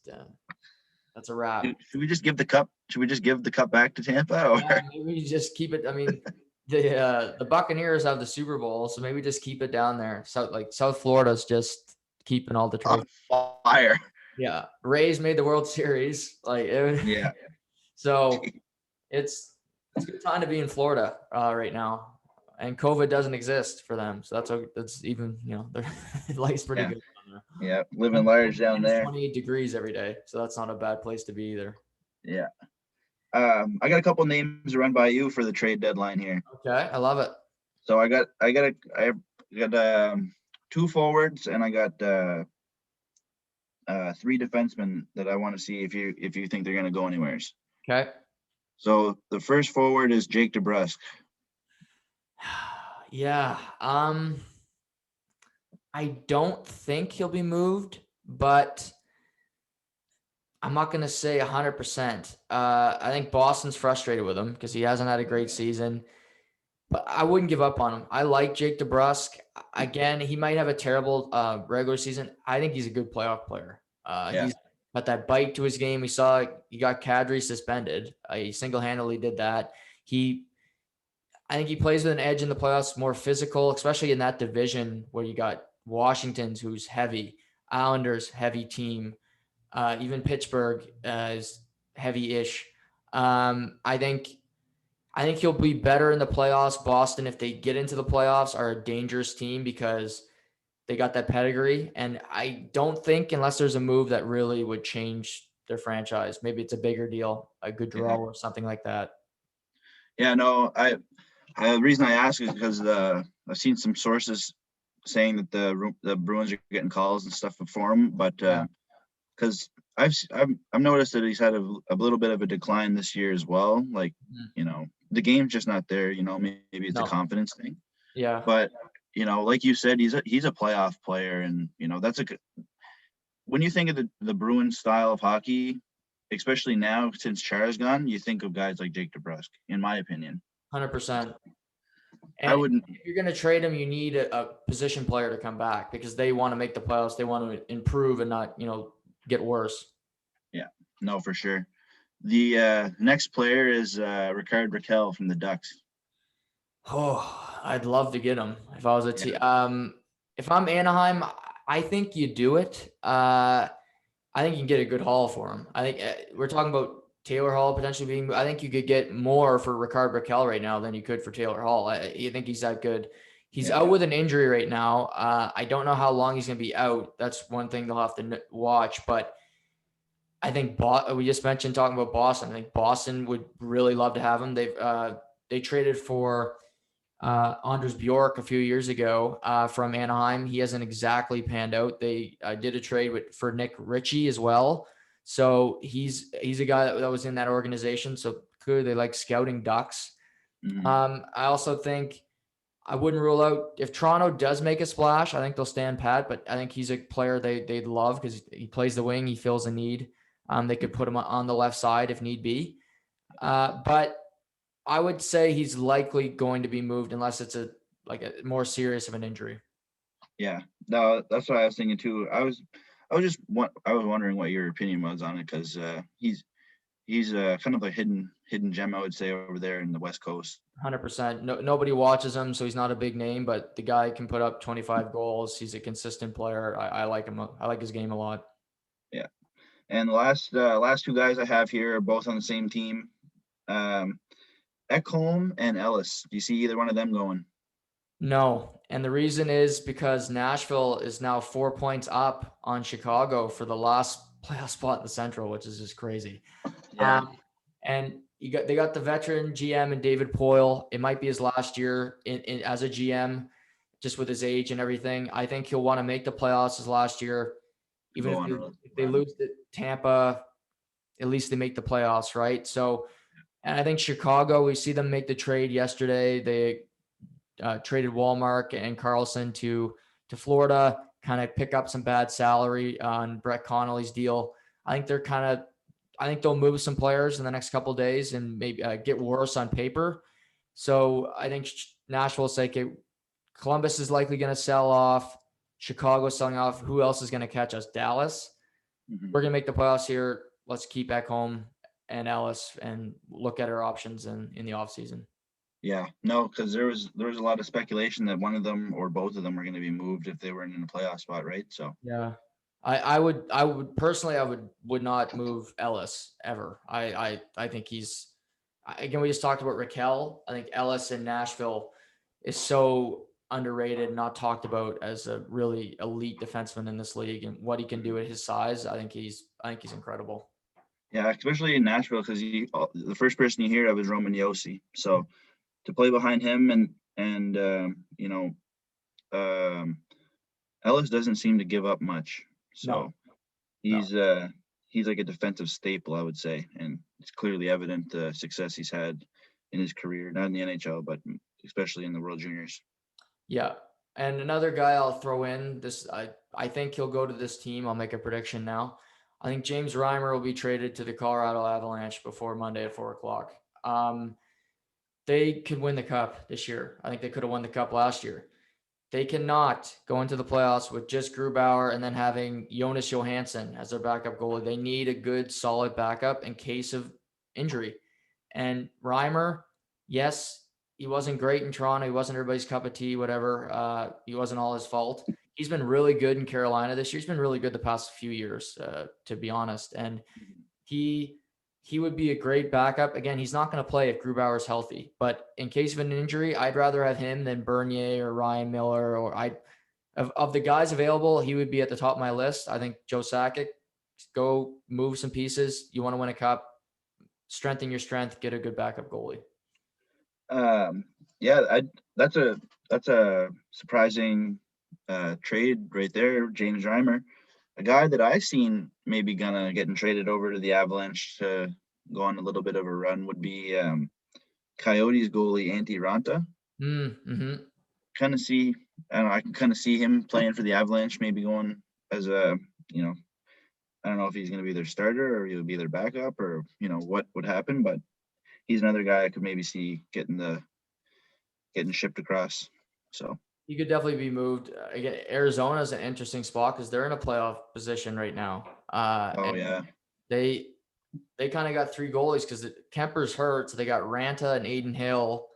a wrap. Should we just give the cup? Should we just give the cup back to Tampa? Or Yeah, maybe you just keep it. I mean, the Buccaneers have the Super Bowl, so maybe just keep it down there. So like South Florida's just keeping all the on trophies. fire? Yeah, Rays made the World Series. Yeah, So it's a good time to be in Florida right now, and COVID doesn't exist for them. So that's even their life's pretty yeah, good down there. yeah. Living large down Minus there. 28 degrees every day, so that's not a bad place to be either. Yeah. I got a couple names to run by you for the trade deadline here. Okay, I love it. So I got two forwards and I got three defensemen that I want to see if you think they're gonna go anywheres. Okay. So the first forward is Jake DeBrusk. Yeah. I don't think he'll be moved, but I'm not going to say 100%. I think Boston's frustrated with him because he hasn't had a great season, but I wouldn't give up on him. I like Jake DeBrusk. Again, he might have a terrible regular season. I think he's a good playoff player. Yeah. He's got that bite to his game. We saw he got Kadri suspended. He single-handedly did that. I think he plays with an edge in the playoffs, more physical, especially in that division where you got Washington's, who's heavy, Islanders, heavy team, even Pittsburgh is heavy-ish. I think he'll be better in the playoffs. Boston, if they get into the playoffs, are a dangerous team because they got that pedigree. And I don't think, unless there's a move that really would change their franchise, maybe it's a bigger deal, a Gaudreau or something like that. Yeah, no, the reason I ask is because I've seen some sources saying that the Bruins are getting calls and stuff for him, but because I've noticed that he's had a little bit of a decline this year as well. Like the game's just not there. Maybe it's a confidence thing. Yeah, but like you said, he's a playoff player, and that's when you think of the Bruins style of hockey, especially now since Chara's gone, you think of guys like Jake DeBrusk, in my opinion. 100%. I And wouldn't. if you're going to trade him, you need a position player to come back because they want to make the playoffs. They want to improve and not, get worse. Yeah, no, for sure. The next player is Rickard Rakell from the Ducks. Oh, I'd love to get him if I was a team. If I'm Anaheim, I think you do it. I think you can get a good haul for him. I think we're talking about Taylor Hall potentially being. I think you could get more for Rickard Rakell right now than you could for Taylor Hall. I think he's that good. He's Yeah. out with an injury right now. I don't know how long he's going to be out. That's one thing they'll have to watch. But I think we just mentioned talking about Boston. I think Boston would really love to have him. They traded for Anders Bjork a few years ago from Anaheim. He hasn't exactly panned out. They did a trade for Nick Ritchie as well. So he's a guy that was in that organization. So clearly they like scouting Ducks. Mhm. I also think I wouldn't rule out if Toronto does make a splash. I think they'll stand pat, but I think he's a player they'd love because he plays the wing. He fills a need. They could put him on the left side if need be. But I would say he's likely going to be moved unless it's a more serious of an injury. Yeah, no, that's what I was thinking too. I was wondering what your opinion was on it because he's kind of a hidden gem, I would say, over there in the West Coast. 100%. No, nobody watches him, so he's not a big name, but the guy can put up 25 goals. He's a consistent player. I like him. I like his game a lot. Yeah, and the last two guys I have here are both on the same team. Um, Ekholm and Ellis. Do you see either one of them going? No, and the reason is because Nashville is now 4 points up on Chicago for the last playoff spot in the Central, which is just crazy. Yeah. And they got the veteran GM and David Poyle. It might be his last year as a GM, just with his age and everything. I think he'll want to make the playoffs his last year, even Go if on they, a if they run. lose to Tampa. At least they make the playoffs, right? So, and I think Chicago, we see them make the trade yesterday. They traded Walmart and Carlson to Florida, kind of pick up some bad salary on Brett Connolly's deal. I think I think they'll move some players in the next couple of days and maybe get worse on paper. So I think Nashville will say, okay, Columbus is likely going to sell off. Chicago's selling off. Who else is going to catch us? Dallas. Mhm. We're going to make the playoffs here. Let's keep back home and Ellis and look at our options in the offseason. Yeah, no, because there was a lot of speculation that one of them or both of them were going to be moved if they weren't in a playoff spot, right? So Yeah. I would personally, I would not move Ellis ever. I think again, we just talked about Raquel. I think Ellis in Nashville is so underrated and not talked about as a really elite defenseman in this league and what he can do at his size. I think he's incredible. yeah, especially in Nashville, because the first person you hear of is Roman Yossi. So to play behind him and um, Ellis doesn't seem to give up much. No, So no. he's he's like a defensive staple, I would say, and it's clearly evident the success he's had in his career, not in the NHL, but especially in the World Juniors. Yeah. And another guy I'll throw in this, I think he'll go to this team. I'll make a prediction now. I think James Reimer will be traded to the Colorado Avalanche before Monday at 4 o'clock. They could win the cup this year. I think they could have won the cup last year. They cannot go into the playoffs with just Grubauer and then having Jonas Johansson as their backup goalie. They need a good, solid backup in case of injury. And Reimer, yes, he wasn't great in Toronto. He wasn't everybody's cup of tea, whatever. He wasn't all his fault. He's been really good in Carolina this year. He's been really good the past few years, to be honest. And he he would be a great backup. Again, he's not going to play if Grubauer's healthy, but in case of an injury, I'd rather have him than Bernier or Ryan Miller. Of the guys available, he would be at the top of my list. I think Joe Sakic, go move some pieces. You want to win a cup, strengthen your strength, get a good backup goalie. Um, yeah, that's a surprising trade right there, James Reimer. A guy that I seen maybe gonna getting traded over to the Avalanche to go on a little bit of a run would be Coyotes goalie Antti Ranta. Mm-hmm. Kind of see, I don't know, I can kind of see him playing for the Avalanche, maybe going as a, you know, I don't know if he's going to be their starter or he'll be their backup or what would happen, but he's another guy I could maybe see getting shipped across. So He could definitely be moved. Again, Arizona is an interesting spot because they're in a playoff position right now. oh And yeah. they they kind of got three goalies because Kemper's hurt, so they got Ranta and Aiden Hill.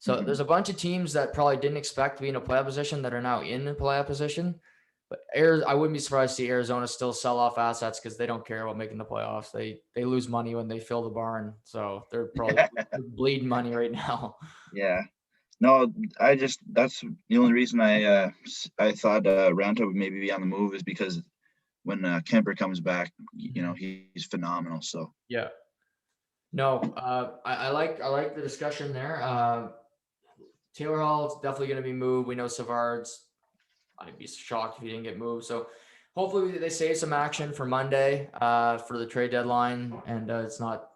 So there's a Mhm. bunch of teams that probably didn't expect to be in a playoff position that are now in the playoff position. But I wouldn't be surprised to see Arizona still sell off assets because they don't care about making the playoffs. They lose money when they fill the barn, so they're probably bleeding money right now. Yeah. No, that's the only reason I thought Ranta would maybe be on the move is because when Kemper comes back, he's phenomenal. So Yeah. No, I like the discussion there. Taylor Hall is definitely going to be moved. We know Savard's. I'd be shocked if he didn't get moved. So hopefully they save some action for Monday for the trade deadline, and it's not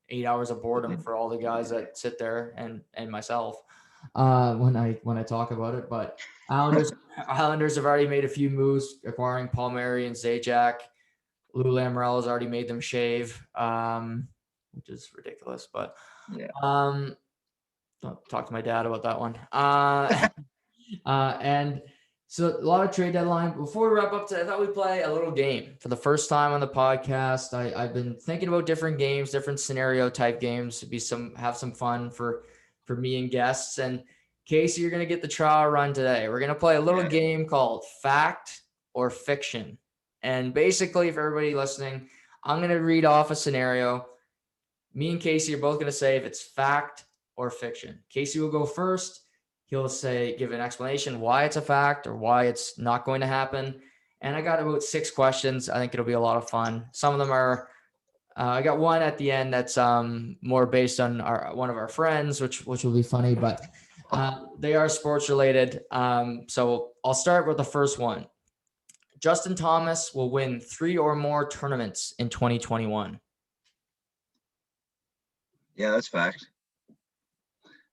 8 hours of boredom for all the guys that sit there and myself when I talk about it. But Islanders have already made a few moves, acquiring Palmieri and Zajac. Lou Lamoriello has already made them shave, which is ridiculous. But yeah, don't talk to my dad about that one. And so a lot of trade deadline. Before we wrap up today, I thought we'd play a little game for the first time on the podcast. I've been thinking about different games, different scenario type games to have some fun for me and guests. And Casey, you're gonna get the trial run today. We're gonna play a little game called Fact or Fiction. And basically, for everybody listening, I'm gonna read off a scenario. Me and Casey are both gonna say if it's fact or fiction. Casey will go first. He'll give an explanation why it's a fact or why it's not going to happen. And I got about 6 questions. I think it'll be a lot of fun. Some of them are, I got one at the end that's more based on one of our friends, which will be funny, but they are sports related. So I'll start with the first one. Justin Thomas will win 3 or more tournaments in 2021. Yeah, that's fact.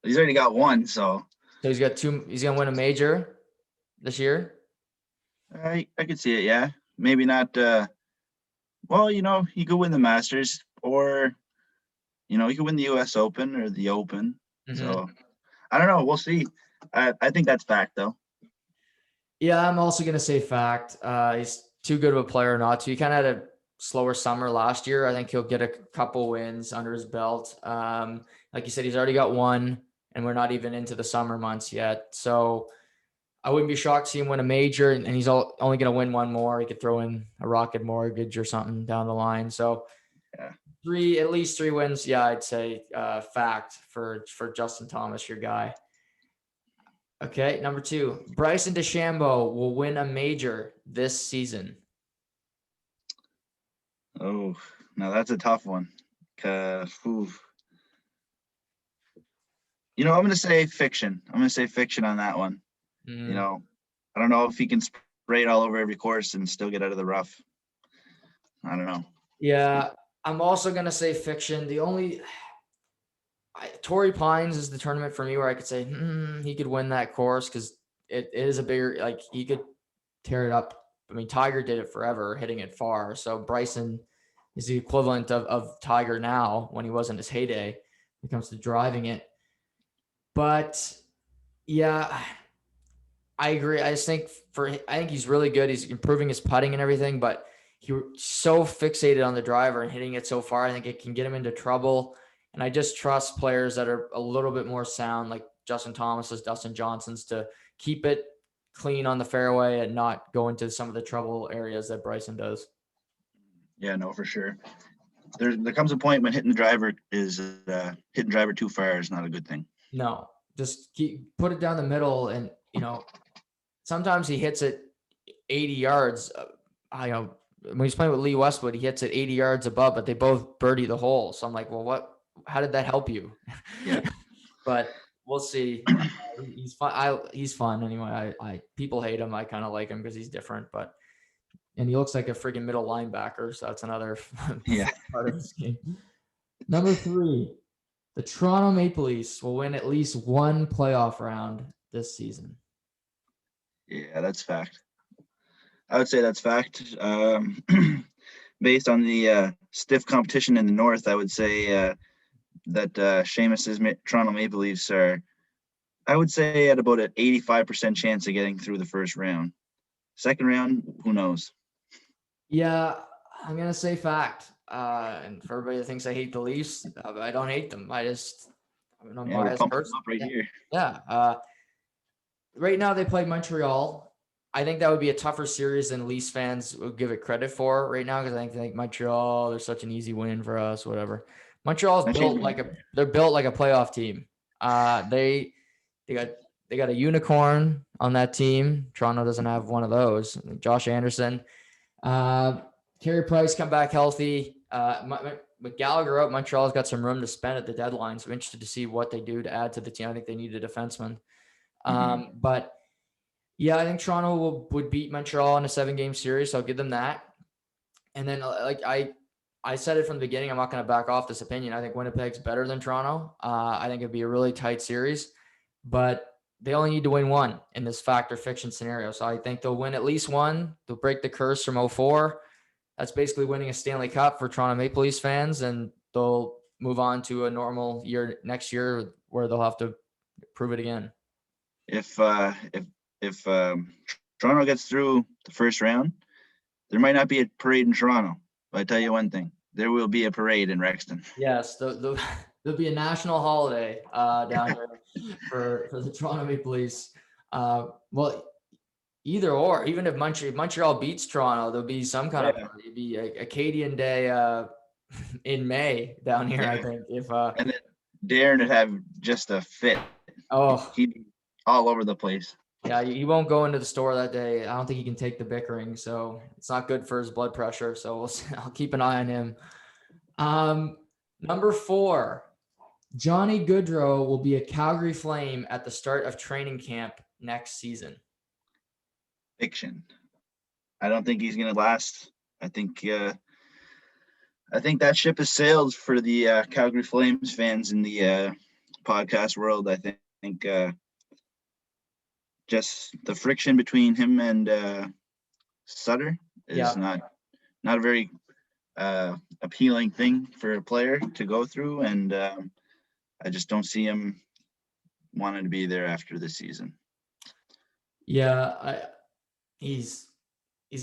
He's already got one, so he's got 2. He's gonna win a major this year. I could see it. Yeah, maybe not. Well, he could win the Masters, or he could win the U.S. Open or the Open. Mm-hmm. So I don't know. We'll see. I think that's fact, though. Yeah, I'm also gonna say fact. He's too good of a player not to. He kind of had a slower summer last year. I think he'll get a couple wins under his belt. Like you said, he's already got one, and we're not even into the summer months yet. So I wouldn't be shocked to see him win a major, and he's only going to win one more. He could throw in a Rocket Mortgage or something down the line. So at least 3 wins. Yeah, I'd say fact for Justin Thomas, your guy. Okay, number 2, Bryson DeChambeau will win a major this season. Oh, now that's a tough one. I'm going to say fiction. I'm going to say fiction on that one. I don't know if he can spray it all over every course and still get out of the rough. I don't know. Yeah, I'm also going to say fiction. Torrey Pines is the tournament for me where I could say he could win that course because it is a bigger, he could tear it up. I mean, Tiger did it forever, hitting it far. So Bryson is the equivalent of Tiger now when he was in his heyday when it comes to driving it. But yeah, I agree. I think he's really good. He's improving his putting and everything, but he was so fixated on the driver and hitting it so far. I think it can get him into trouble. And I just trust players that are a little bit more sound, like Justin Thomas's, Dustin Johnson's, to keep it clean on the fairway and not go into some of the trouble areas that Bryson does. Yeah, no, for sure. There comes a point when hitting driver too far is not a good thing. No, just put it down the middle, and sometimes he hits it 80 yards. When he's playing with Lee Westwood, he hits it 80 yards above, but they both birdie the hole. So I'm like, well, how did that help you? Yeah. But we'll see. He's fun. He's fun anyway. People hate him. I kind of like him because he's different, and he looks like a friggin' middle linebacker. So that's another part of this game. Number 3, the Toronto Maple Leafs will win at least one playoff round this season. Yeah, that's fact. I would say that's fact. Based on the stiff competition in the North, I would say that Seamus's Toronto Maple Leafs are, I would say, at about an 85% chance of getting through the first round. Second round, who knows? Yeah, I'm going to say fact. And for everybody that thinks I hate the Leafs, I don't hate them. I'm a biased person. Right here. Yeah. Right now they play Montreal. I think that would be a tougher series than Leafs fans would give it credit for right now, because I think Montreal, they're such an easy win for us, whatever. Montreal's built like a playoff team. they got a unicorn on that team. Toronto doesn't have one of those. Josh Anderson. Carey Price come back healthy. With Gallagher out, Montreal's got some room to spend at the deadline. So I'm interested to see what they do to add to the team. I think they need a defenseman. But yeah, I think Toronto would beat Montreal in a 7-game series. So I'll give them that. And then I said it from the beginning, I'm not going to back off this opinion. I think Winnipeg's better than Toronto. I think it'd be a really tight series, but they only need to win one in this fact or fiction scenario. So I think they'll win at least one. They'll break the curse from 2004. That's basically winning a Stanley Cup for Toronto Maple Leafs fans, and they'll move on to a normal year next year where they'll have to prove it again. If Toronto gets through the first round, there might not be a parade in Toronto, but I tell you one thing, there will be a parade in Rexton. Yes, there'll be a national holiday down here for the Toronto Maple Leafs. Well, either or, even if Montreal beats Toronto, there'll be some kind of party. It'd be a Acadian Day in May down here, I think. And then Darren would have just a fit. Oh, he'd be all over the place. Yeah, he won't go into the store that day. I don't think he can take the bickering, so it's not good for his blood pressure. So I'll keep an eye on him. Number 4, Johnny Gaudreau will be a Calgary Flame at the start of training camp next season. Fiction. I don't think he's going to last. I think that ship has sailed for the Calgary Flames fans in the podcast world. I think just the friction between him and Sutter is not a very appealing thing for a player to go through, and I just don't see him wanting to be there after this season. Yeah, he's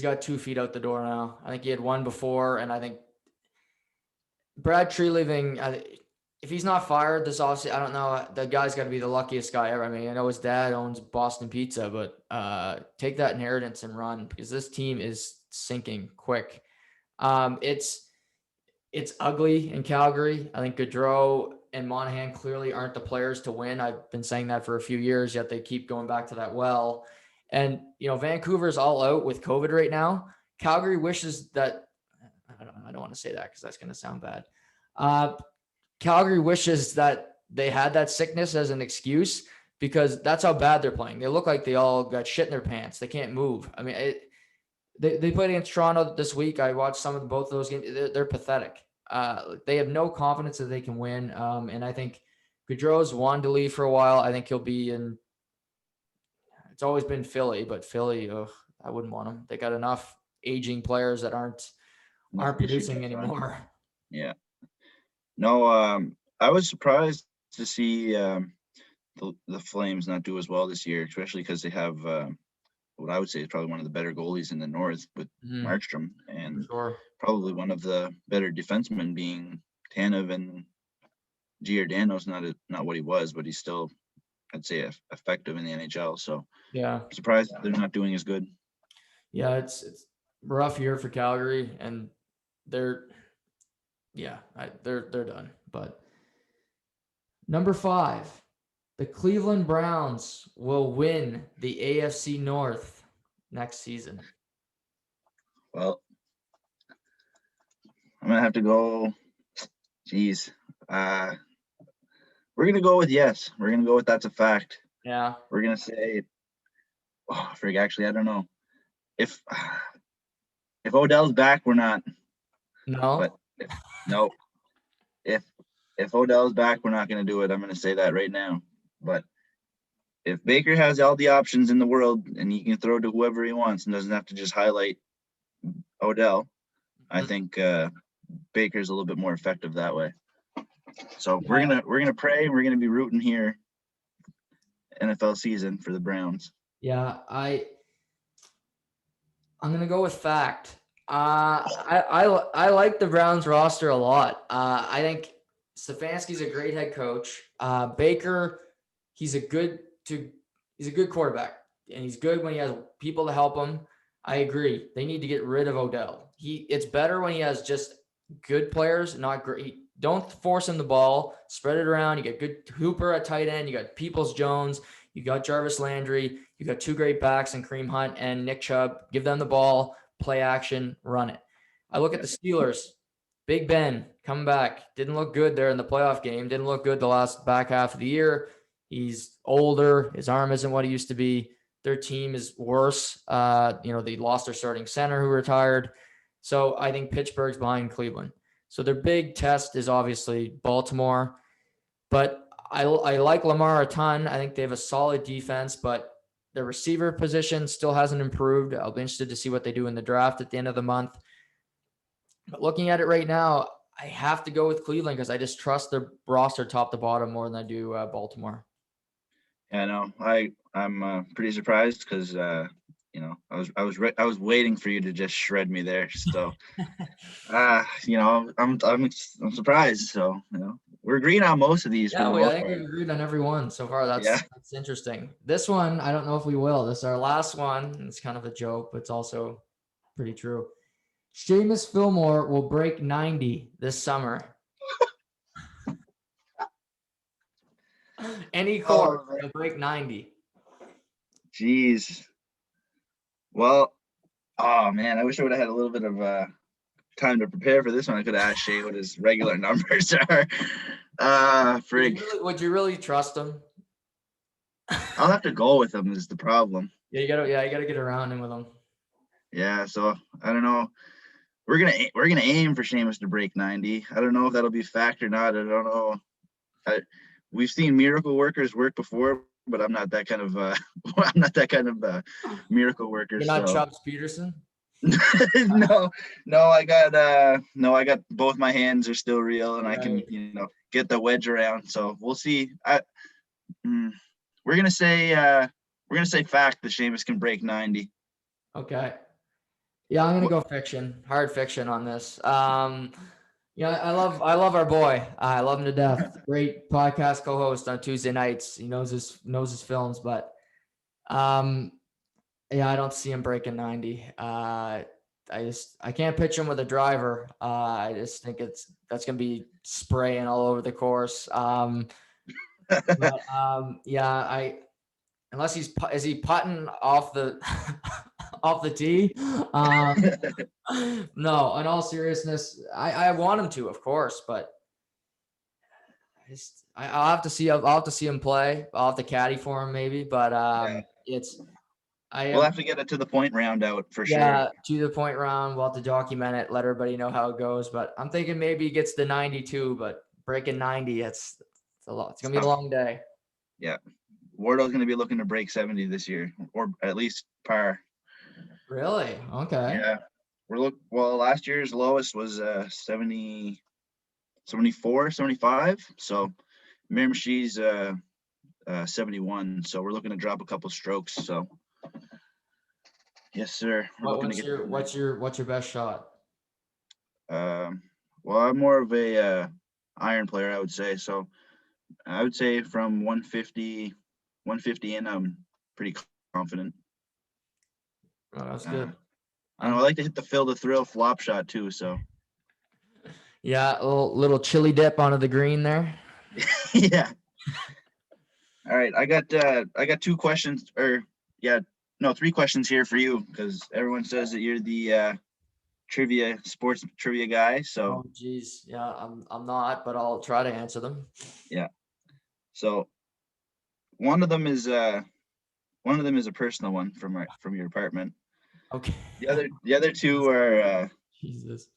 got 2 feet out the door now. I think he had one before, and I think Brad Treliving, if he's not fired this offseason, I don't know. The guy's got to be the luckiest guy ever. I mean, I know his dad owns Boston Pizza, but take that inheritance and run, because this team is sinking quick. It's ugly in Calgary. I think Gaudreau and Monahan clearly aren't the players to win. I've been saying that for a few years, yet they keep going back to that well. And, Vancouver's all out with COVID right now. Calgary wishes that – I don't want to say that because that's going to sound bad. Calgary wishes that they had that sickness as an excuse, because that's how bad they're playing. They look like they all got shit in their pants. They can't move. I mean, they played against Toronto this week. I watched both of those games. They're pathetic. They have no confidence that they can win. And I think Gaudreau's wanted to leave for a while. I think he'll be in – it's always been Philly, but Philly, I wouldn't want them. They got enough aging players that aren't producing anymore. Yeah. No, I was surprised to see the Flames not do as well this year, especially because they have what I would say is probably one of the better goalies in the North with Markstrom, and probably one of the better defensemen being Tanev, and Giordano's not what he was, but he's still, I'd say, effective in the NHL. So yeah, I'm surprised they're not doing as good. Yeah, it's a rough year for Calgary, and they're done. But number 5, the Cleveland Browns will win the AFC North next season. Well, I'm gonna have to go. Geez, we're gonna go with yes. We're gonna go with that's a fact. Yeah. We're gonna say. Oh, frig. Actually, I don't know. If Odell's back, we're not. No. But no. If Odell's back, we're not gonna do it. I'm gonna say that right now. But if Baker has all the options in the world and he can throw to whoever he wants and doesn't have to just highlight Odell, I think Baker's a little bit more effective that way. So we're gonna pray. We're gonna be rooting here NFL season for the Browns. Yeah, I'm gonna go with fact. I like the Browns roster a lot. I think Stefanski's a great head coach. Baker, he's a good quarterback, and he's good when he has people to help him. I agree. They need to get rid of Odell. It's better when he has just good players, not great. don't force him the ball. Spread it around. You got good Hooper at tight end. You got Peoples-Jones. You got Jarvis Landry. You got two great backs in Kareem Hunt and Nick Chubb. Give them the ball, play action, run it. I look at the Steelers. Big Ben coming back. Didn't look good there in the playoff game. Didn't look good the last back half of the year. He's older. His arm isn't what he used to be. Their team is worse. They lost their starting center who retired. So I think Pittsburgh's behind Cleveland. So their big test is obviously Baltimore. But I like Lamar a ton. I think they have a solid defense, but the receiver position still hasn't improved. I'll be interested to see what they do in the draft at the end of the month. But looking at it right now, I have to go with Cleveland because I just trust their roster top to bottom more than I do Baltimore. Yeah, no, I'm pretty surprised because I was waiting for you to just shred me there. So I'm surprised. So we're agreeing on most of these for the I most think part. we've agreed on every one so far. Yeah. That's interesting. This one, I don't know if we will. This is our last one. It's kind of a joke, but it's also pretty true. Seamus Fillmore will break 90 this summer. Any court will break 90. Jeez. Well, oh man, I wish I would have had a little bit of time to prepare for this one. I could have asked Shane what his regular numbers are. Frig. Would you really trust him? I'll have to go with him is the problem. Yeah, you gotta get around him with him. Yeah, so I don't know. We're gonna aim for Seamus to break 90. I don't know if that'll be fact or not. I don't know. We've seen miracle workers work before, but I'm not that kind of miracle worker. You're not so. Chubbs Peterson? no, I got both my hands are still real, and right. I can get the wedge around. So we'll see. We're gonna say fact that Seamus can break 90. Okay. Yeah, I'm gonna go fiction, hard fiction on this. I love our boy. I love him to death. Great podcast co-host on Tuesday nights. He knows his films, but I don't see him breaking 90. I can't pitch him with a driver. I just think that's gonna be spraying all over the course. Unless is he putting off the off the tee? No, in all seriousness, I want him to, of course, but I'll have to see him play. I'll have to caddy for him maybe, but we'll have to get it to the point round out for sure. Yeah, to the point round. We'll have to document it, let everybody know how it goes. But I'm thinking maybe he gets the 92, but breaking 90, it's a lot. It's gonna be a long day. Yeah. Wardle's going to be looking to break 70 this year, or at least par. Really? Okay. Yeah. Last year's lowest was 70, 74, 75. So Miramichi's 71. So we're looking to drop a couple strokes. So yes, sir. What's your best shot? I'm more of a iron player, I would say. So I would say from 150 in, I'm pretty confident. Oh, that's good. I like to hit the Phil the Thrill flop shot too. So yeah, a little chili dip onto the green there. Yeah. All right, I got 2 questions, 3 questions here for you because everyone says that you're the sports trivia guy. So. Oh geez, yeah, I'm not, but I'll try to answer them. Yeah. So. One of them is a personal one from your apartment. Okay. The other 2 are Jesus.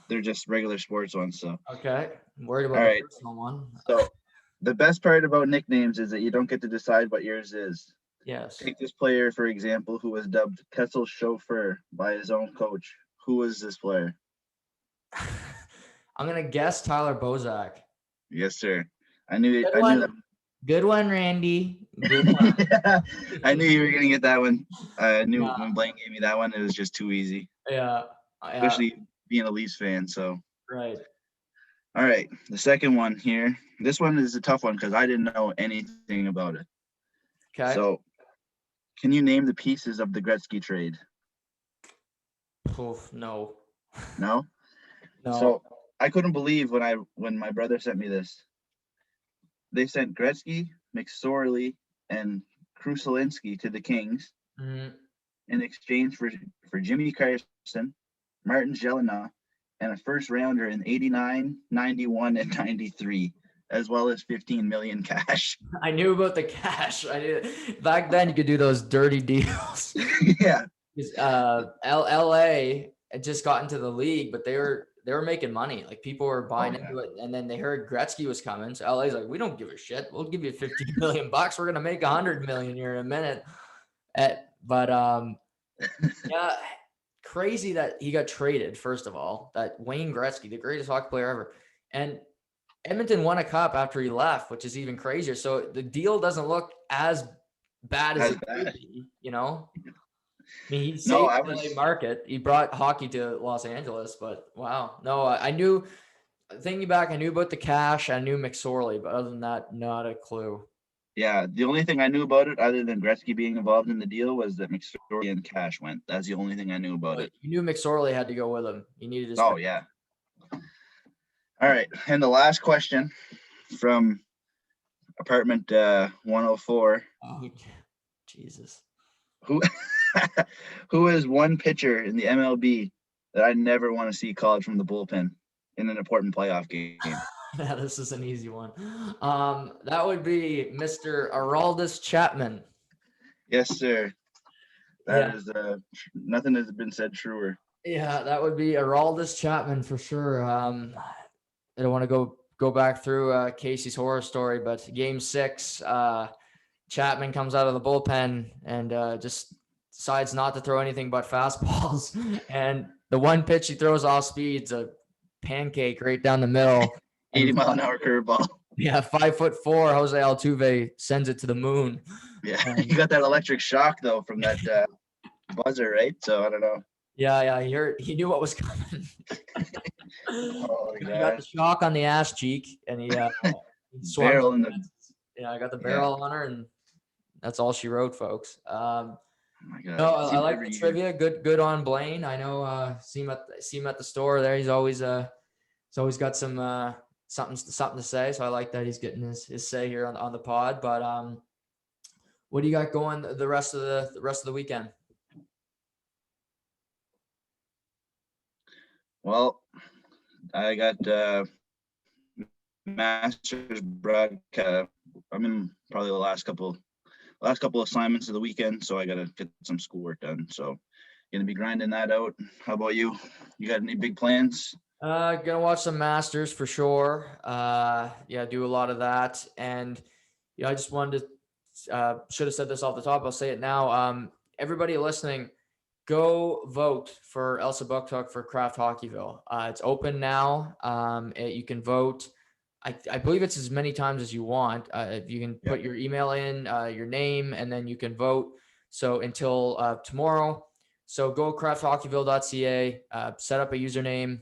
They're just regular sports ones. So. Okay, I'm worried about the personal one. So, the best part about nicknames is that you don't get to decide what yours is. Yes. Take this player for example, who was dubbed Kessel's chauffeur by his own coach. Who was this player? I'm gonna guess Tyler Bozak. Yes, sir. I knew that. Good one, Randy. Good one. Yeah, I knew you were going to get that one. I knew when Blaine gave me that one, it was just too easy. Yeah. Especially being a Leafs fan. So. Right. All right. The second one here. This one is a tough one because I didn't know anything about it. Okay. So, can you name the pieces of the Gretzky trade? Oof, no. No? No. So, I couldn't believe when my brother sent me this. They sent Gretzky, McSorley, and Kruselinski to the Kings Mhm. in exchange for Jimmy Carson, Martin Gelinas, and a first rounder in 89, 91, and 93, as well as 15 million cash. I knew about the cash. I knew back then you could do those dirty deals. Yeah. LA had just got into the league, but they were making money. Like people were buying Oh, yeah. into it, and then they heard Gretzky was coming. So LA's like, we don't give a shit. We'll give you 15 million bucks. We're gonna make 100 million here in a minute. But yeah, crazy that he got traded. First of all, that Wayne Gretzky, the greatest hockey player ever, and Edmonton won a cup after he left, which is even crazier. So the deal doesn't look as bad as As it could bad. be, you know? I mean, he No, saved I the LA was. market. He brought hockey to Los Angeles, but wow. No, I knew, thinking back, I knew about the cash. I knew McSorley, but other than that, not a clue. Yeah, the only thing I knew about it, other than Gretzky being involved in the deal, was that McSorley and Cash went. That's the only thing I knew about But it. you knew McSorley had to go with him. He needed his. Oh, yeah. All right. And the last question from apartment 104. Oh, Jesus. Who who is one pitcher in the MLB that I never want to see called from the bullpen in an important playoff game? Yeah, this is an easy one. That would be Mr. Araldus Chapman. Yes, sir. That Yeah. is nothing has been said truer. Yeah, that would be Araldus Chapman for sure. I don't want to go back through Casey's horror story, but Game 6, Chapman comes out of the bullpen and just decides not to throw anything but fastballs. And the one pitch he throws off speed's a pancake right down the middle. 80-mile-an-hour curveball. Yeah, 5'4" Jose Altuve sends it to the moon. Yeah, you got that electric shock though from that buzzer, right? So I don't know. Yeah, he knew what was coming. Oh, He got yeah. the shock on the ass cheek, and he swung. Barrel in the. Yeah, I got the Yeah. barrel on her, and that's all she wrote, folks. Oh my No, God. It I seems like every the year. trivia. Good on Blaine. I know. See him at the store there. He's always got some something to say. So I like that he's getting his say here on the pod. But what do you got going the rest of the weekend? Well, I got Masters broadcast. I'm in probably the last couple assignments of the weekend, so I gotta get some schoolwork done. So gonna be grinding that out. How about you? You got any big plans? Gonna watch some Masters for sure. Yeah, do a lot of that, and I just wanted to should have said this off the top. I'll say it now. Everybody listening, go vote for Elsa Bucktuck for Craft Hockeyville. It's open now. You can vote. I believe it's as many times as you want. You can put your email in, your name, and then you can vote. So until tomorrow. So go crafthockeyville.ca, set up a username,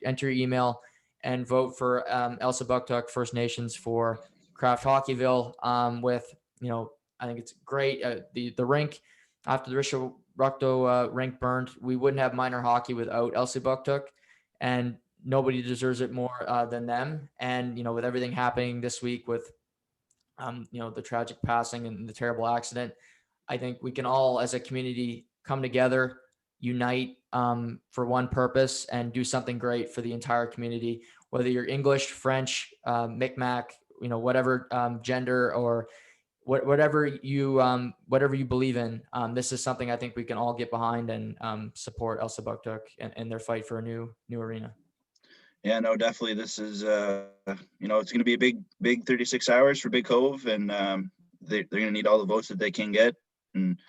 enter your email, and vote for Elsa Bucktuck First Nations for Craft Hockeyville. I think it's great. The rink after the Ructo rink burned, we wouldn't have minor hockey without Elsie Bucktuck, and nobody deserves it more than them. And with everything happening this week with the tragic passing and the terrible accident, I think we can all as a community come together, unite for one purpose, and do something great for the entire community, whether you're English, French, Micmac, whatever gender or whatever you believe in. This is something I think we can all get behind and support Elsa Bucktuck and their fight for a new arena. Yeah, no, definitely. This is it's going to be a big 36 hours for Big Cove, and they're going to need all the votes that they can get, and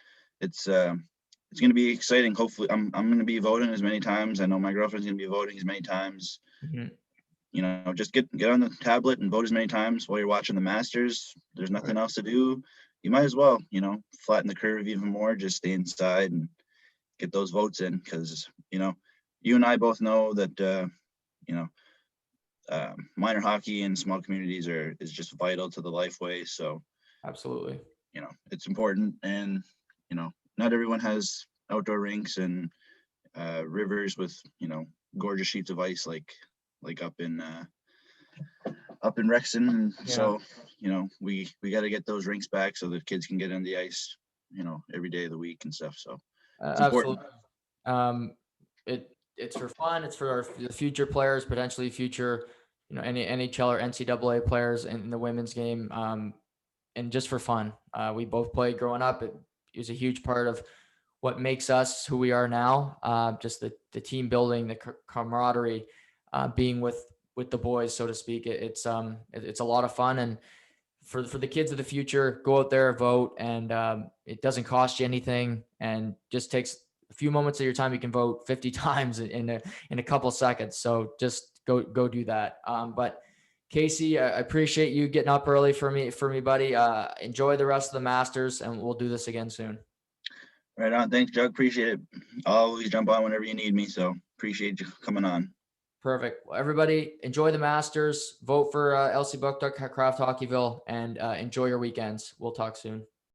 it's going to be exciting. Hopefully, I'm going to be voting as many times. I know my girlfriend's going to be voting as many times. Mm-hmm. Just get on the tablet and vote as many times while you're watching the Masters. There's nothing else to do. You might as well, flatten the curve even more. Just stay inside and get those votes in, because you and I both know that minor hockey in small communities is just vital to the lifeway. So Absolutely. it's important, and not everyone has outdoor rinks and rivers with gorgeous sheets of ice like up in Rexton. And Yeah. so, we got to get those rinks back so the kids can get on the ice, every day of the week and stuff. So it's important. Absolutely. It's for fun. It's for the future players, potentially future, any NHL or NCAA players in the women's game. And just for fun. We both played growing up. It was a huge part of what makes us who we are now. Just the team building, the camaraderie, being with the boys, so to speak. It's a lot of fun. And for the kids of the future, go out there, vote, and it doesn't cost you anything, and just takes a few moments of your time. You can vote 50 times in a couple seconds. So just go do that. But Casey, I appreciate you getting up early for me, buddy. Enjoy the rest of the Masters, and we'll do this again soon. Right on. Thanks, Jug. Appreciate it. I'll always jump on whenever you need me. So appreciate you coming on. Perfect. Well, everybody, enjoy the Masters. Vote for Elsie Buckduck, Craft Hockeyville, and enjoy your weekends. We'll talk soon.